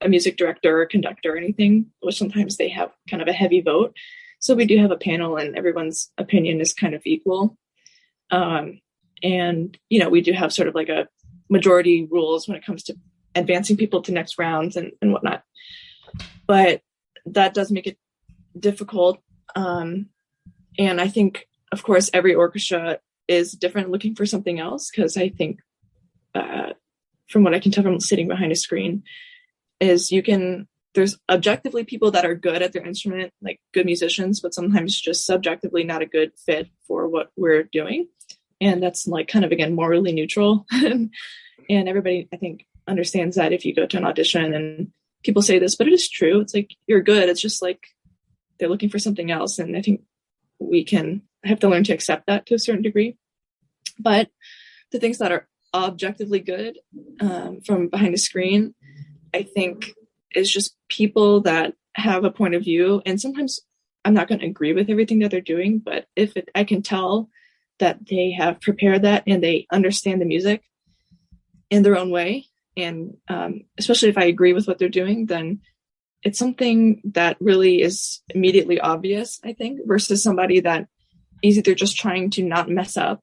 music director or conductor or anything, which sometimes they have kind of a heavy vote. So we do have a panel and everyone's opinion is kind of equal. And, we do have sort of like a majority rules when it comes to advancing people to next rounds and whatnot. But that does make it difficult. And I think, of course, every orchestra is different, looking for something else, because I think from what I can tell from sitting behind a screen is there's objectively people that are good at their instrument, like good musicians, but sometimes just subjectively not a good fit for what we're doing. And that's like kind of, again, morally neutral. And everybody, I think, understands that if you go to an audition and people say this, but it is true. It's like, you're good. It's just like they're looking for something else. And I think I have to learn to accept that to a certain degree. But the things that are objectively good from behind a screen, I think is just people that have a point of view. And sometimes I'm not going to agree with everything that they're doing, but I can tell that they have prepared that and they understand the music in their own way. And especially if I agree with what they're doing, then it's something that really is immediately obvious, I think, versus somebody that is either just trying to not mess up,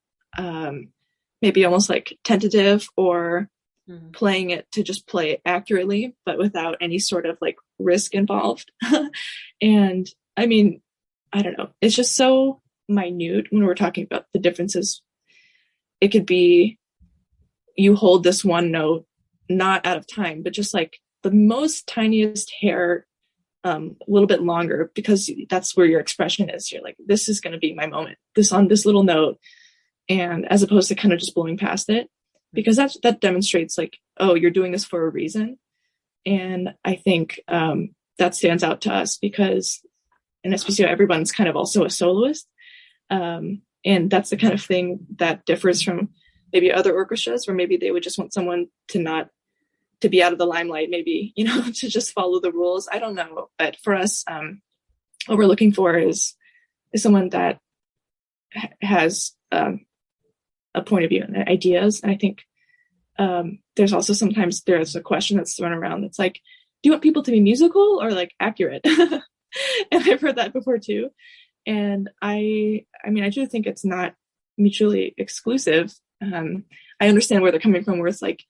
maybe almost like tentative, or playing it to just play it accurately, but without any sort of like risk involved. And I mean, I don't know. It's just so minute when we're talking about the differences. It could be you hold this one note, not out of time, but just like the most tiniest hair, a little bit longer, because that's where your expression is. You're like, this is going to be my moment, this on this little note. And as opposed to kind of just blowing past it, because that demonstrates like, oh, you're doing this for a reason. And I think that stands out to us because in SPCO, everyone's kind of also a soloist. And that's the kind of thing that differs from maybe other orchestras, where maybe they would just want someone to be out of the limelight, maybe, to just follow the rules. I don't know. But for us, what we're looking for is someone that has a point of view and ideas. And I think there's also sometimes there's a question that's thrown around that's like, do you want people to be musical or like accurate? And I've heard that before too. And I mean, I do think it's not mutually exclusive. I understand where they're coming from, where it's like,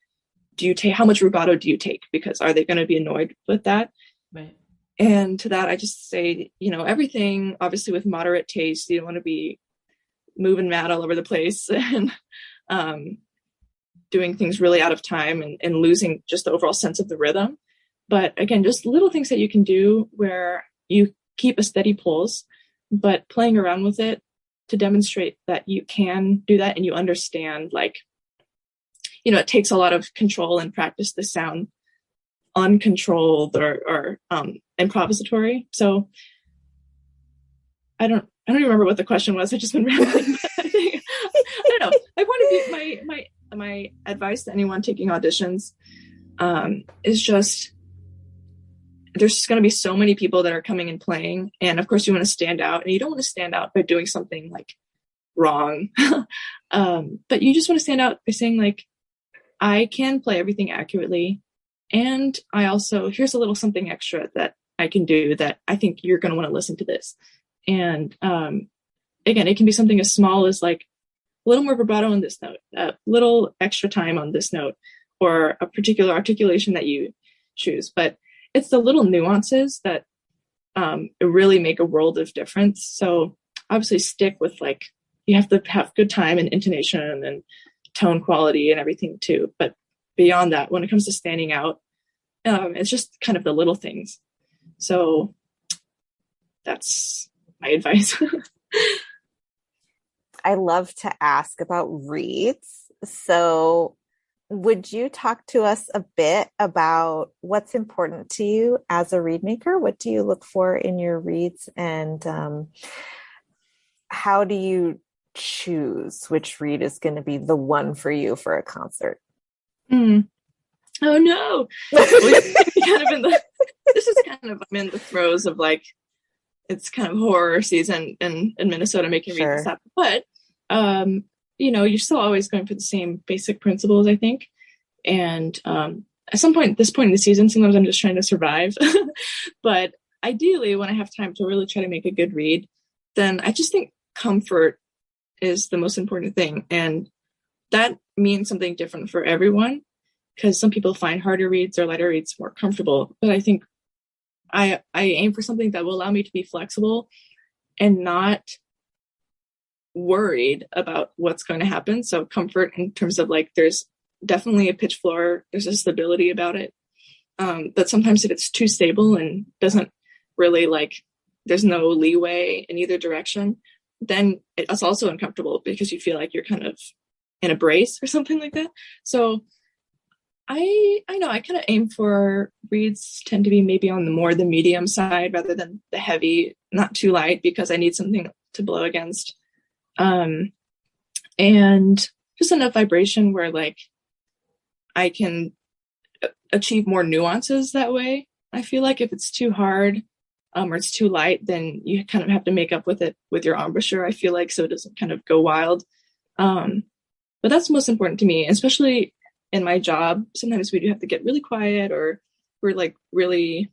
how much rubato do you take? Because are they going to be annoyed with that? Right. And to that, I just say, everything obviously with moderate taste. You don't want to be moving mad all over the place and doing things really out of time and losing just the overall sense of the rhythm. But again, just little things that you can do where you keep a steady pulse, but playing around with it to demonstrate that you can do that and you understand, like, it takes a lot of control and practice to sound uncontrolled or improvisatory. So I don't even remember what the question was. I've just been rambling. But I don't know. My point of view, my advice to anyone taking auditions is just, there's going to be so many people that are coming and playing. And of course you want to stand out, and you don't want to stand out by doing something like wrong. But you just want to stand out by saying like, I can play everything accurately. And I also, here's a little something extra that I can do that I think you're going to want to listen to this. And again, it can be something as small as like a little more vibrato on this note, a little extra time on this note, or a particular articulation that you choose. But it's the little nuances that really make a world of difference. So obviously stick with like, you have to have good time and intonation and tone quality and everything too. But beyond that, when it comes to standing out, it's just kind of the little things. So that's my advice. I love to ask about reads. So would you talk to us a bit about what's important to you as a reed maker? What do you look for in your reads, and how do you choose which reed is going to be the one for you for a concert? Oh no. This is kind of, I'm in the throes of like, it's kind of horror season in Minnesota, making read this up. But you're still always going for the same basic principles, I think. And at this point in the season, sometimes I'm just trying to survive. But ideally, when I have time to really try to make a good read, then I just think comfort is the most important thing. And that means something different for everyone, because some people find harder reads or lighter reads more comfortable. But I think I aim for something that will allow me to be flexible and not worried about what's going to happen. So comfort in terms of like, there's definitely a pitch floor, there's a stability about it. But sometimes if it's too stable and doesn't really like, there's no leeway in either direction, then it's also uncomfortable because you feel like you're kind of in a brace or something like that. So I know I kind of aim for reads tend to be maybe on the medium side rather than the heavy, not too light, because I need something to blow against. And just enough vibration where like I can achieve more nuances that way. I feel like if it's too hard, or it's too light, then you kind of have to make up with it with your embouchure, I feel like, so it doesn't kind of go wild. But that's most important to me, especially in my job. Sometimes we do have to get really quiet, or we're like we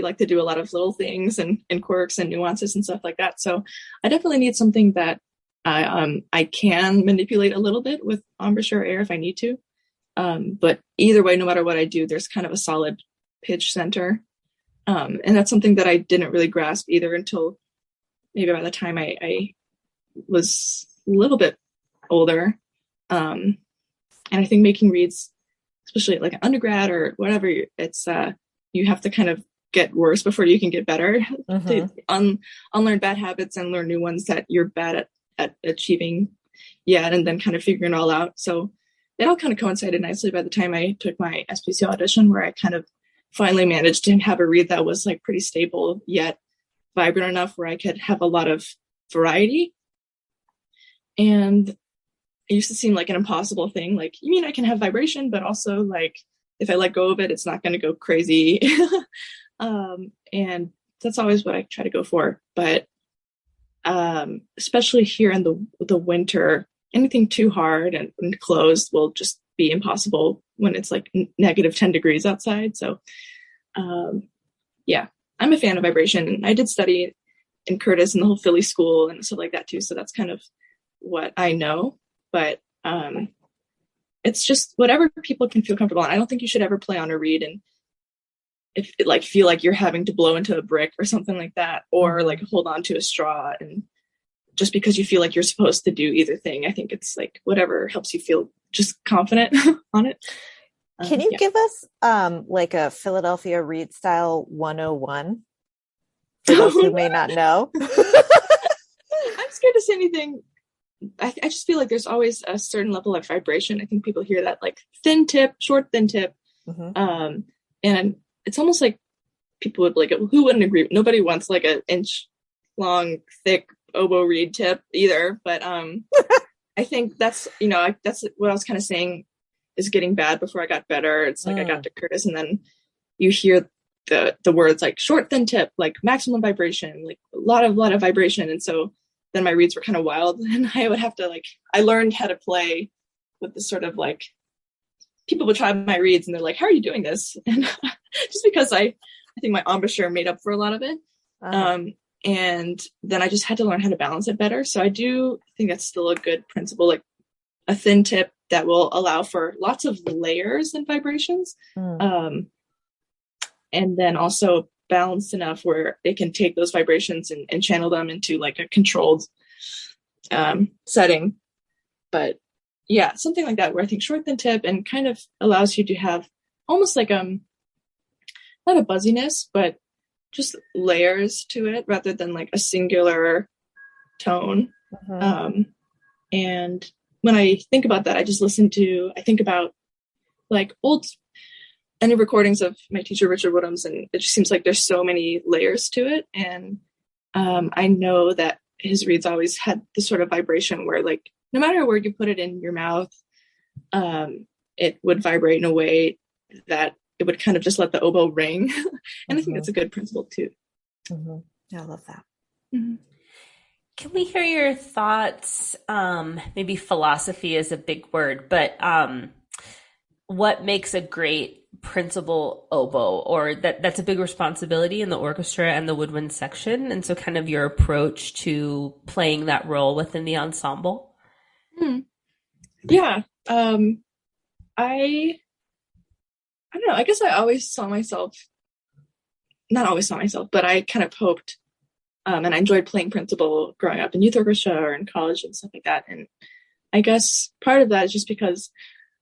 like to do a lot of little things and quirks and nuances and stuff like that. So I definitely need something that I can manipulate a little bit with embouchure air if I need to. But either way, no matter what I do, there's kind of a solid pitch center. And that's something that I didn't really grasp either until maybe by the time I was a little bit older. And I think making reads, especially like an undergrad or whatever, it's you have to kind of get worse before you can get better. To unlearn bad habits and learn new ones that you're bad at achieving yet, and then kind of figuring it all out. So it all kind of coincided nicely by the time I took my SPC audition, where I kind of finally managed to have a read that was like pretty stable yet vibrant enough where I could have a lot of variety. And it used to seem like an impossible thing. Like, you mean I can have vibration, but also like if I let go of it, it's not going to go crazy. And that's always what I try to go for. But especially here in the winter, anything too hard and closed will just be impossible when it's like negative 10 degrees outside. So yeah, I'm a fan of vibration. And I did study in Curtis and the whole Philly school and stuff like that too. So that's kind of what I know. But it's just whatever people can feel comfortable in. I don't think you should ever play on a reed and if it, like feel like you're having to blow into a brick or something like that, or like hold on to a straw, and just because you feel like you're supposed to do either thing. I think it's like whatever helps you feel just confident on it. Can you give us like a Philadelphia reed style 101 for those who may not know? I'm scared to say anything. I just feel like there's always a certain level of vibration. I think people hear that like thin tip, short, thin tip. And it's almost like people would like, who wouldn't agree? Nobody wants like an inch long, thick oboe reed tip either. But I think that's, that's what I was kind of saying is getting bad before I got better. It's like I got to Curtis and then you hear the words like short, thin tip, like maximum vibration, like a lot of vibration. And so then my reads were kind of wild and I would have to I learned how to play with this sort of like, people would try my reads and they're like, how are you doing this? And just because I think my embouchure made up for a lot of it. And then I just had to learn how to balance it better. So I do think that's still a good principle, like a thin tip that will allow for lots of layers and vibrations. And then also balanced enough where it can take those vibrations and channel them into like a controlled setting. But yeah, something like that where I think short thin tip and kind of allows you to have almost like not a buzziness, but just layers to it rather than like a singular tone. And when I think about that, I think about like old any recordings of my teacher, Richard Woodhams, and it just seems like there's so many layers to it. And I know that his reads always had this sort of vibration where like, no matter where you put it in your mouth, it would vibrate in a way that it would kind of just let the oboe ring. And I think that's a good principle too. I love that. Can we hear your thoughts? Maybe philosophy is a big word, but what makes a great principal oboe? Or that's a big responsibility in the orchestra and the woodwind section. And so kind of your approach to playing that role within the ensemble. Yeah. I don't know. I guess I always saw myself, not always saw myself, but I kind of hoped, and I enjoyed playing principal growing up in youth orchestra or in college and stuff like that. And I guess part of that is just because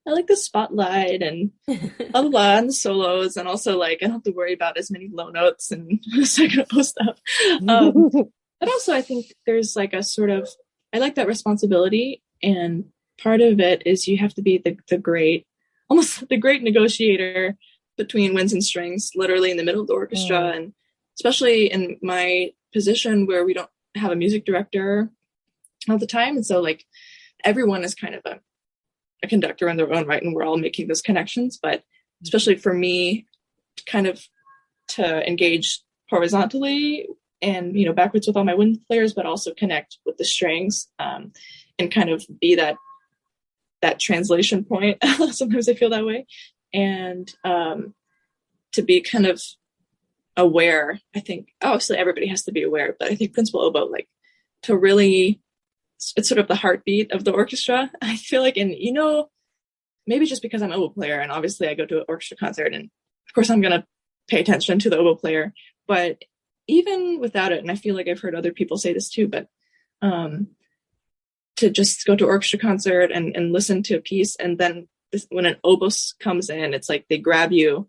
I like the spotlight and blah, blah, blah, and the solos. And also like, I don't have to worry about as many low notes and second oboe stuff. But also I think there's like a sort of, I like that responsibility. And part of it is you have to be the great, almost the great negotiator between winds and strings, literally in the middle of the orchestra. And especially in my position where we don't have a music director all the time. And so like everyone is kind of a conductor in their own right, and we're all making those connections. But especially for me, kind of to engage horizontally and, you know, backwards with all my wind players, but also connect with the strings, and kind of be that translation point. Sometimes I feel that way. And to be kind of aware, I think obviously everybody has to be aware, but I think principal oboe, like, to really, it's sort of the heartbeat of the orchestra, I feel like. And, you know, maybe just because I'm an oboe player, and obviously I go to an orchestra concert, and of course I'm going to pay attention to the oboe player, but even without it, and I feel like I've heard other people say this too, but to just go to orchestra concert and listen to a piece, and then when an oboist comes in, it's like they grab you.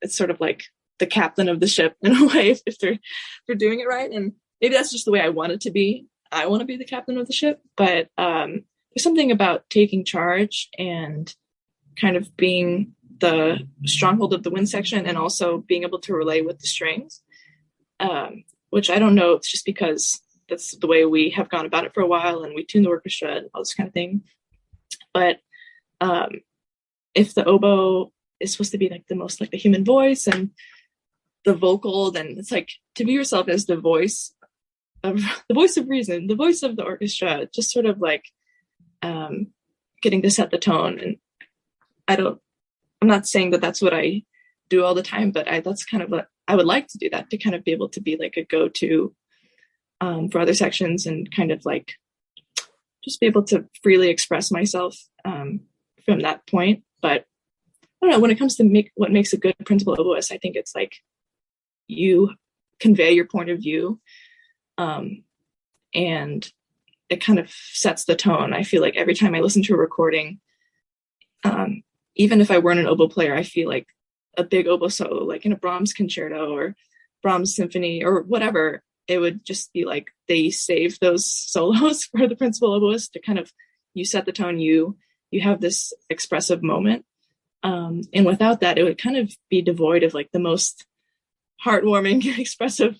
It's sort of like the captain of the ship in a way, if they're doing it right. And maybe that's just the way I want it to be. I want to be the captain of the ship, but there's something about taking charge and kind of being the stronghold of the wind section, and also being able to relay with the strings, which I don't know. It's just because that's the way we have gone about it for a while, and we tune the orchestra and all this kind of thing. But if the oboe is supposed to be like the most like the human voice and the vocal, then it's like to view yourself as the voice of reason, the voice of the orchestra, just sort of like getting to set the tone. And I'm not saying that that's what I do all the time, but that's kind of what I would like to do, that to kind of be able to be like a go-to for other sections, and kind of like just be able to freely express myself from that point. But I don't know, when it comes to what makes a good principal oboist, I think it's like you convey your point of view, and it kind of sets the tone. I feel like every time I listen to a recording, even if I weren't an oboe player, I feel like a big oboe solo, like in a Brahms concerto or Brahms symphony or whatever, it would just be like they save those solos for the principal oboist to kind of, you set the tone, you have this expressive moment. And without that, it would kind of be devoid of like the most heartwarming, expressive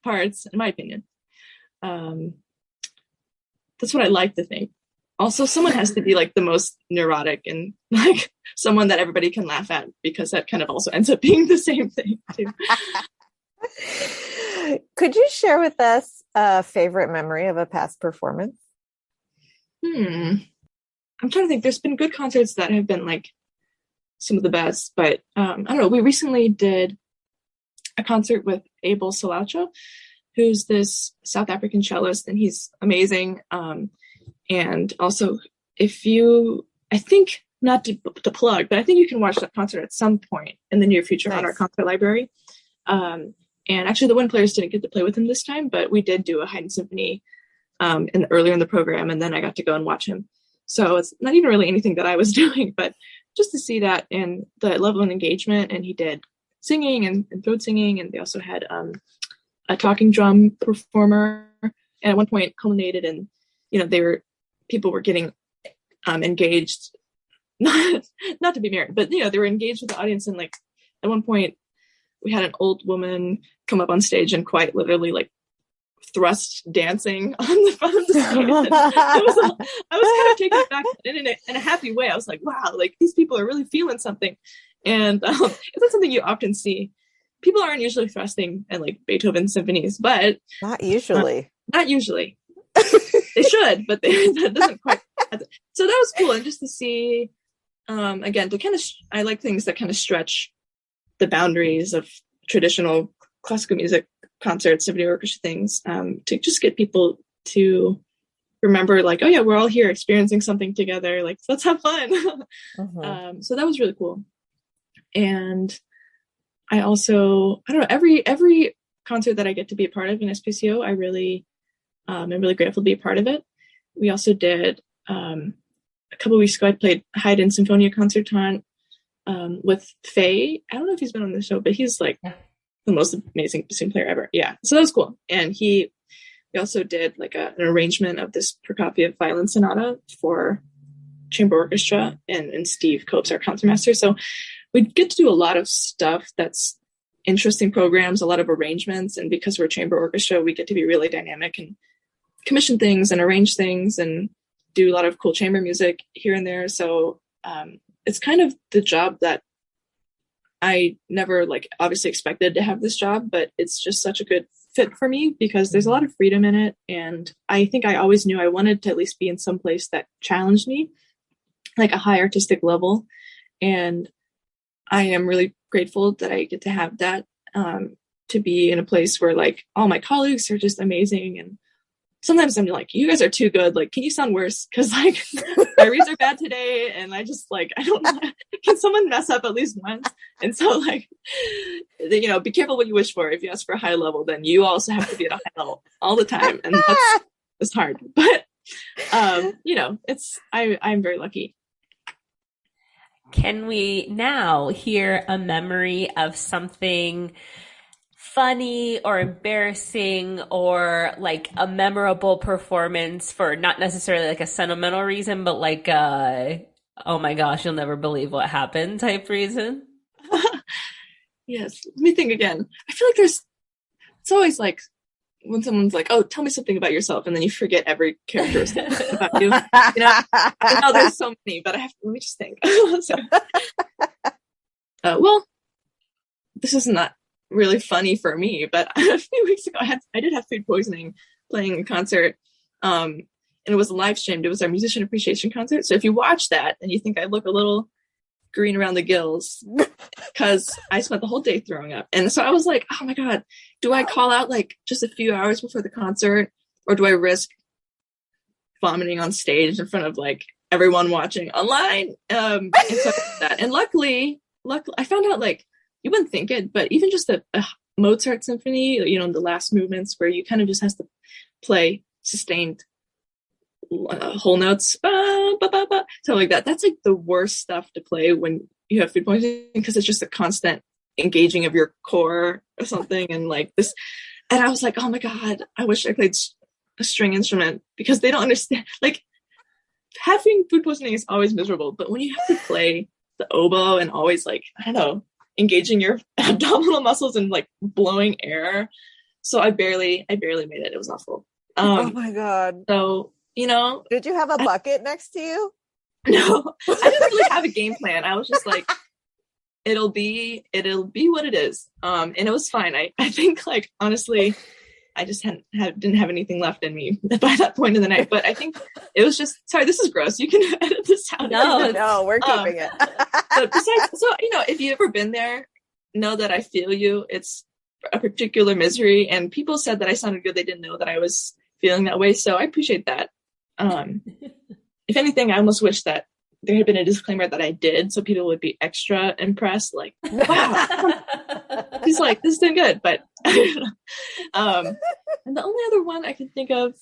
parts, in my opinion. That's what I like to think. Also, someone has to be like the most neurotic and like someone that everybody can laugh at, because that kind of also ends up being the same thing too. Could you share with us a favorite memory of a past performance? I'm trying to think. There's been good concerts that have been like some of the best, but I don't know. We recently did a concert with Abel Salaucho, who's this South African cellist, and he's amazing. And also, I think, not to plug, but I think you can watch that concert at some point in the near future. Nice. On our concert library. And actually the wind players didn't get to play with him this time, but we did do a Haydn symphony earlier in the program, and then I got to go and watch him. So it's not even really anything that I was doing, but just to see that and the level of engagement. And he did singing and throat singing, and they also had a talking drum performer, and at one point culminated in, you know, people were getting engaged, not to be married, but you know, they were engaged with the audience. And like at one point we had an old woman come up on stage and quite literally like thrust dancing on the front of the stage. I was kind of taken back in a happy way. I was like, wow, like these people are really feeling something. And it's not something you often see. People aren't usually thrusting at like Beethoven symphonies, but not usually. Not usually. They should, but that doesn't quite. So that was cool, and just to see, again, to kind of, I like things that kind of stretch the boundaries of traditional classical music concerts, symphony orchestra things, to just get people to remember, like, oh yeah, we're all here experiencing something together. Like, let's have fun. Mm-hmm. So that was really cool. And I also, I don't know, every concert that I get to be a part of in SPCO, I really, I'm really grateful to be a part of it. We also did, a couple of weeks ago, I played Haydn Symphonia Concertant with Faye. I don't know if he's been on the show, but he's like the most amazing bassoon player ever. Yeah, so that was cool. And we also did like an arrangement of this Prokofiev violin sonata for chamber orchestra, and Steve Copes, our concertmaster. So we get to do a lot of stuff that's interesting programs, a lot of arrangements. And because we're a chamber orchestra, we get to be really dynamic and commission things and arrange things and do a lot of cool chamber music here and there. So it's kind of the job that I never like obviously expected to have this job, but it's just such a good fit for me because there's a lot of freedom in it. And I think I always knew I wanted to at least be in some place that challenged me, like a high artistic level. And I am really grateful that I get to have that, to be in a place where like all my colleagues are just amazing. And sometimes I'm like, you guys are too good. Like, can you sound worse? Because like my reads are bad today. And I just like, I don't know. Can someone mess up at least once? And so like, you know, be careful what you wish for. If you ask for a high level, then you also have to be at a high level all the time. And it's hard. But, you know, I'm very lucky. Can we now hear a memory of something funny or embarrassing or like a memorable performance for not necessarily like a sentimental reason, but like oh my gosh, you'll never believe what happened type reason? Yes. Let me think again. I feel like it's always like when someone's like, oh, tell me something about yourself, and then you forget every characteristic about you. You know, I know there's so many, but let me just think. Well, this is not really funny for me, but a few weeks ago I did have food poisoning playing a concert. And it was live streamed. It was our musician appreciation concert. So if you watch that and you think I look a little green around the gills because I spent the whole day throwing up. And so I was like, oh my God, do I call out like just a few hours before the concert, or do I risk vomiting on stage in front of like everyone watching online? And so that. And luckily I found out, like, you wouldn't think it, but even just a Mozart symphony, you know, the last movements where you kind of just has to play sustained whole notes, something like that. That's like the worst stuff to play when you have food poisoning, because it's just a constant engaging of your core or something. And like this, and I was like, oh my God, I wish I played a string instrument, because they don't understand. Like, having food poisoning is always miserable, but when you have to play the oboe and always, like, I don't know, engaging your abdominal muscles and like blowing air. So I barely made it. It was awful. Oh my God. So, you know, did you have a bucket next to you? No, I didn't really have a game plan. I was just like, it'll be what it is. And it was fine. I think, like, honestly, I just didn't have anything left in me by that point in the night. But I think it was just, sorry, this is gross. You can edit this out. No, we're keeping it. But besides, so, you know, if you've ever been there, know that I feel you. It's a particular misery. And people said that I sounded good. They didn't know that I was feeling that way. So I appreciate that. If anything, I almost wish that there had been a disclaimer that I did, so people would be extra impressed. Like, wow, he's like, this is doing good. But and the only other one I can think of,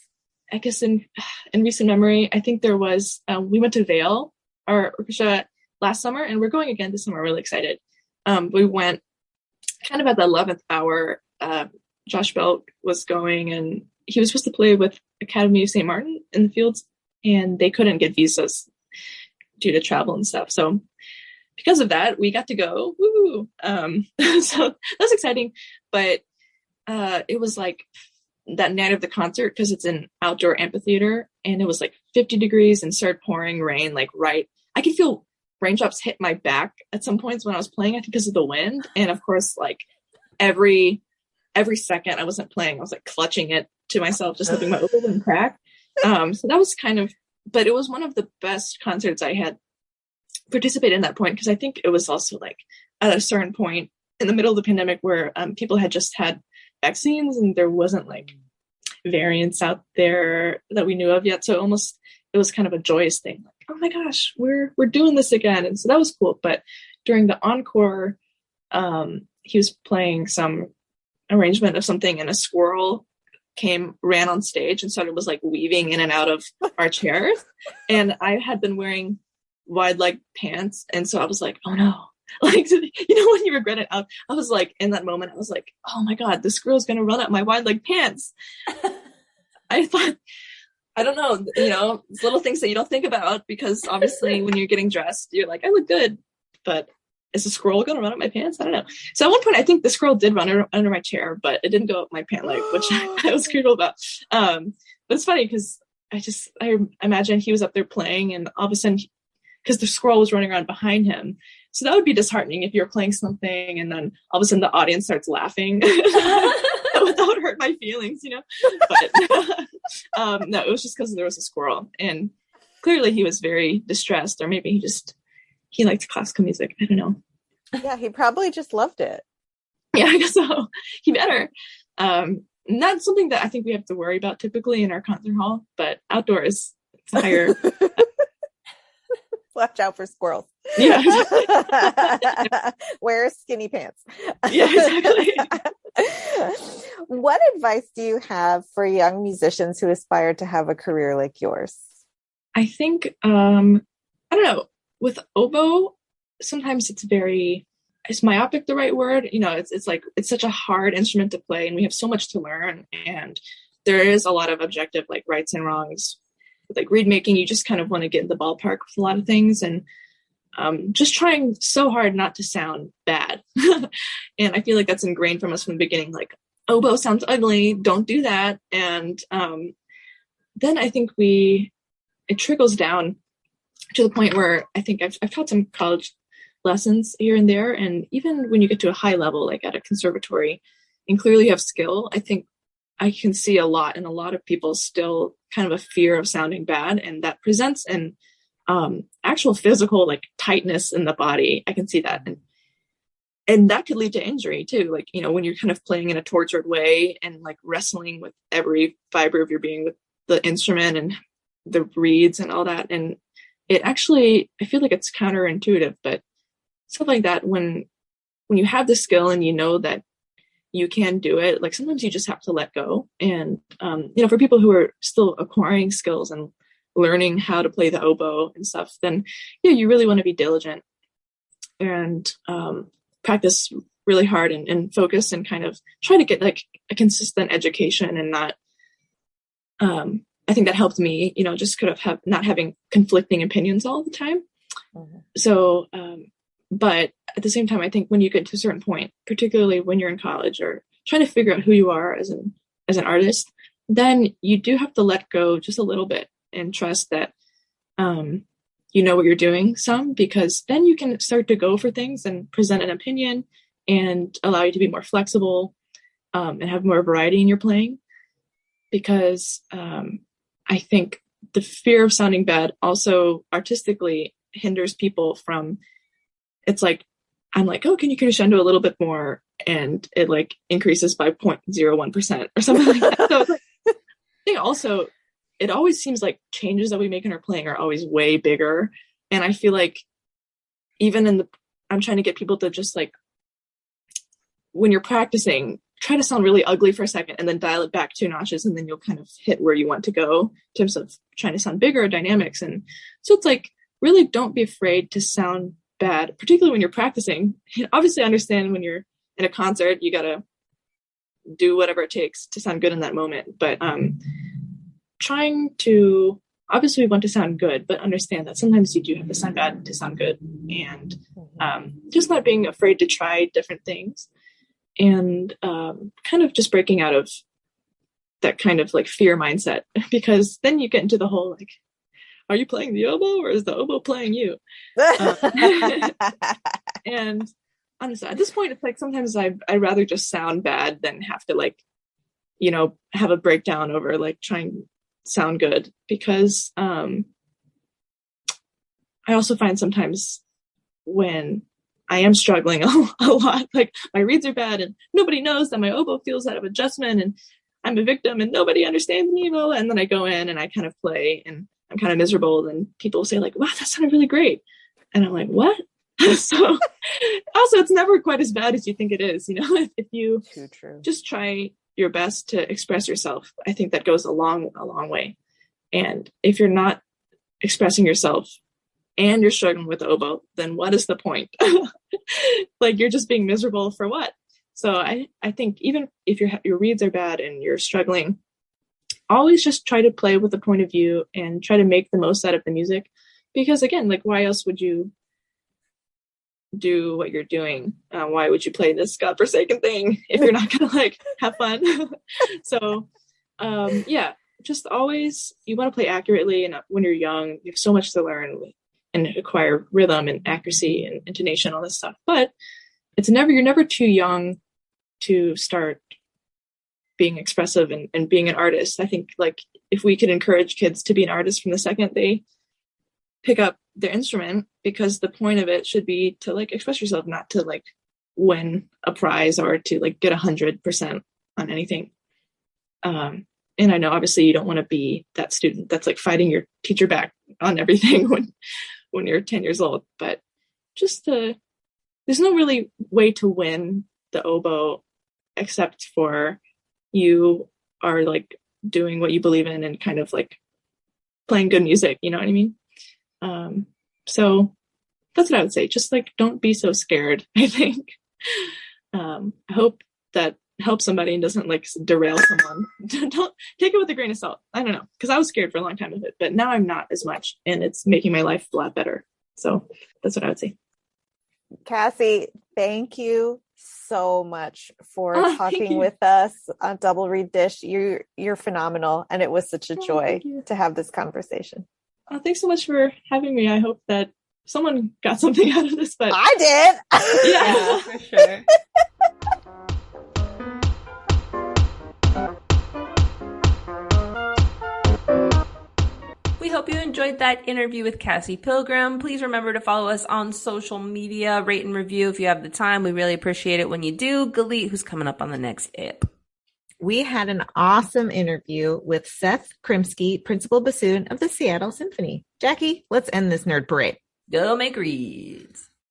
I guess in recent memory, I think there was, we went to Vail, our orchestra, last summer, and we're going again this summer. Really excited. We went kind of at the 11th hour. Josh Belt was going, and he was supposed to play with Academy of St. Martin in the Fields, and they couldn't get visas due to travel and stuff. So because of that, we got to go. Woo! So that's exciting. But it was like that night of the concert, because it's an outdoor amphitheater, and it was like 50 degrees and started pouring rain, like right. I could feel raindrops hit my back at some points when I was playing, I think because of the wind. And of course, like every second I wasn't playing, I was like clutching it to myself, just hoping my oboe wouldn't crack. So that was kind of, but it was one of the best concerts I had participated in that point, because I think it was also like at a certain point in the middle of the pandemic where people had just had vaccines and there wasn't like variants out there that we knew of yet. So almost it was kind of a joyous thing, like, oh my gosh, we're doing this again. And so that was cool. But during the encore, he was playing some arrangement of something, and a squirrel ran on stage and started was like weaving in and out of our chairs. And I had been wearing wide leg pants, and so I was like, oh no, like, you know, when you regret it out, I was like, in that moment I was like, oh my God, the squirrel's gonna run up my wide leg pants. I thought, I don't know, you know, little things that you don't think about, because obviously when you're getting dressed, you're like, I look good, but is the squirrel going to run up my pants? I don't know. So at one point, I think the squirrel did run under my chair, but it didn't go up my pant leg, which I was curious about. But it's funny because I imagine he was up there playing, and all of a sudden, because the squirrel was running around behind him. So that would be disheartening if you're playing something and then all of a sudden the audience starts laughing. That would hurt my feelings, But no, it was just because there was a squirrel, and clearly he was very distressed, or maybe he liked classical music. I don't know. Yeah, he probably just loved it. Yeah, I guess so. He better. Not something that I think we have to worry about typically in our concert hall, but outdoors, it's higher. Watch out for squirrels. Yeah. Wear skinny pants. Yeah, exactly. What advice do you have for young musicians who aspire to have a career like yours? I think, I don't know, with oboe, sometimes is myopic the right word? It's like, it's such a hard instrument to play, and we have so much to learn, and there is a lot of objective, like, rights and wrongs. Like reed making, you just kind of want to get in the ballpark with a lot of things, and just trying so hard not to sound bad. And I feel like that's ingrained from us from the beginning, like, oboe sounds ugly, don't do that. And then I think it trickles down to the point where I think I've taught some college lessons here and there, and even when you get to a high level, like at a conservatory, and clearly you have skill, I think I can see a lot of people still kind of a fear of sounding bad, and that presents an actual physical, like, tightness in the body. I can see that, and that could lead to injury too. Like, when you're kind of playing in a tortured way and like wrestling with every fiber of your being with the instrument and the reeds and all that, and it actually, I feel like it's counterintuitive, but stuff like that, when you have the skill and you know that you can do it, like, sometimes you just have to let go. And for people who are still acquiring skills and learning how to play the oboe and stuff, then you really want to be diligent and practice really hard and focus, and kind of try to get like a consistent education, and not I think that helped me, just could have not having conflicting opinions all the time. Mm-hmm. So but at the same time, I think when you get to a certain point, particularly when you're in college or trying to figure out who you are as an artist, then you do have to let go just a little bit and trust that you know what you're doing some, because then you can start to go for things and present an opinion and allow you to be more flexible and have more variety in your playing. Because I think the fear of sounding bad also artistically hinders people from, it's like, I'm like, oh, can you crescendo a little bit more? And it like increases by 0.01% or something like that. So it's like, I think also, it always seems like changes that we make in our playing are always way bigger. And I feel like even I'm trying to get people to just like, when you're practicing, try to sound really ugly for a second and then dial it back 2 notches, and then you'll kind of hit where you want to go in terms of trying to sound bigger dynamics. And so it's like, really don't be afraid to sound bad, particularly when you're practicing. Obviously, I understand when you're in a concert, you gotta do whatever it takes to sound good in that moment. But trying to, obviously we want to sound good, but understand that sometimes you do have to sound bad to sound good. And just not being afraid to try different things, and kind of just breaking out of that kind of like fear mindset, because then you get into the whole like, are you playing the oboe or is the oboe playing you? And honestly, at this point, it's like sometimes I'd rather just sound bad than have to like, have a breakdown over like trying to sound good, because I also find sometimes when I am struggling a lot, like my reeds are bad and nobody knows that my oboe feels out of adjustment and I'm a victim and nobody understands me, and then I go in and I kind of play and I'm kind of miserable, and people say like, wow, that sounded really great. And I'm like, what? So also, it's never quite as bad as you think it is. If you just try your best to express yourself, I think that goes a long way. And if you're not expressing yourself and you're struggling with the oboe, then what is the point? Like, you're just being miserable for what? So I think even if your reeds are bad and you're struggling, always just try to play with a point of view and try to make the most out of the music. Because again, like, why else would you do what you're doing? Why would you play this godforsaken thing if you're not gonna like have fun? So yeah, just always, you want to play accurately. And when you're young, you have so much to learn and acquire rhythm and accuracy and intonation, all this stuff. But you're never too young to start being expressive and being an artist. I think like if we could encourage kids to be an artist from the second they pick up their instrument, because the point of it should be to like express yourself, not to like win a prize or to like get 100% on anything. And I know obviously you don't want to be that student that's like fighting your teacher back on everything when you're 10 years old, but just there's no really way to win the oboe except for you are like doing what you believe in and kind of like playing good music, you know what I mean? So that's what I would say. Just like, don't be so scared, I think. I hope that helps somebody and doesn't like derail someone. Don't take it with a grain of salt. I don't know. Cause I was scared for a long time of it, but now I'm not as much and it's making my life a lot better. So that's what I would say. Cassie, thank you so much for talking with us on Double Reed Dish. You're phenomenal. And it was such a joy to have this conversation. Thanks so much for having me. I hope that someone got something out of this, but I did. Yeah, for sure. We hope you enjoyed that interview with Cassie Pilgrim. Please remember to follow us on social media, rate and review if you have the time. We really appreciate it when you do. Galit, who's coming up on the next ep? We had an awesome interview with Seth Krimsky, principal bassoon of the Seattle Symphony. Jackie, let's end this nerd parade. Go make reads.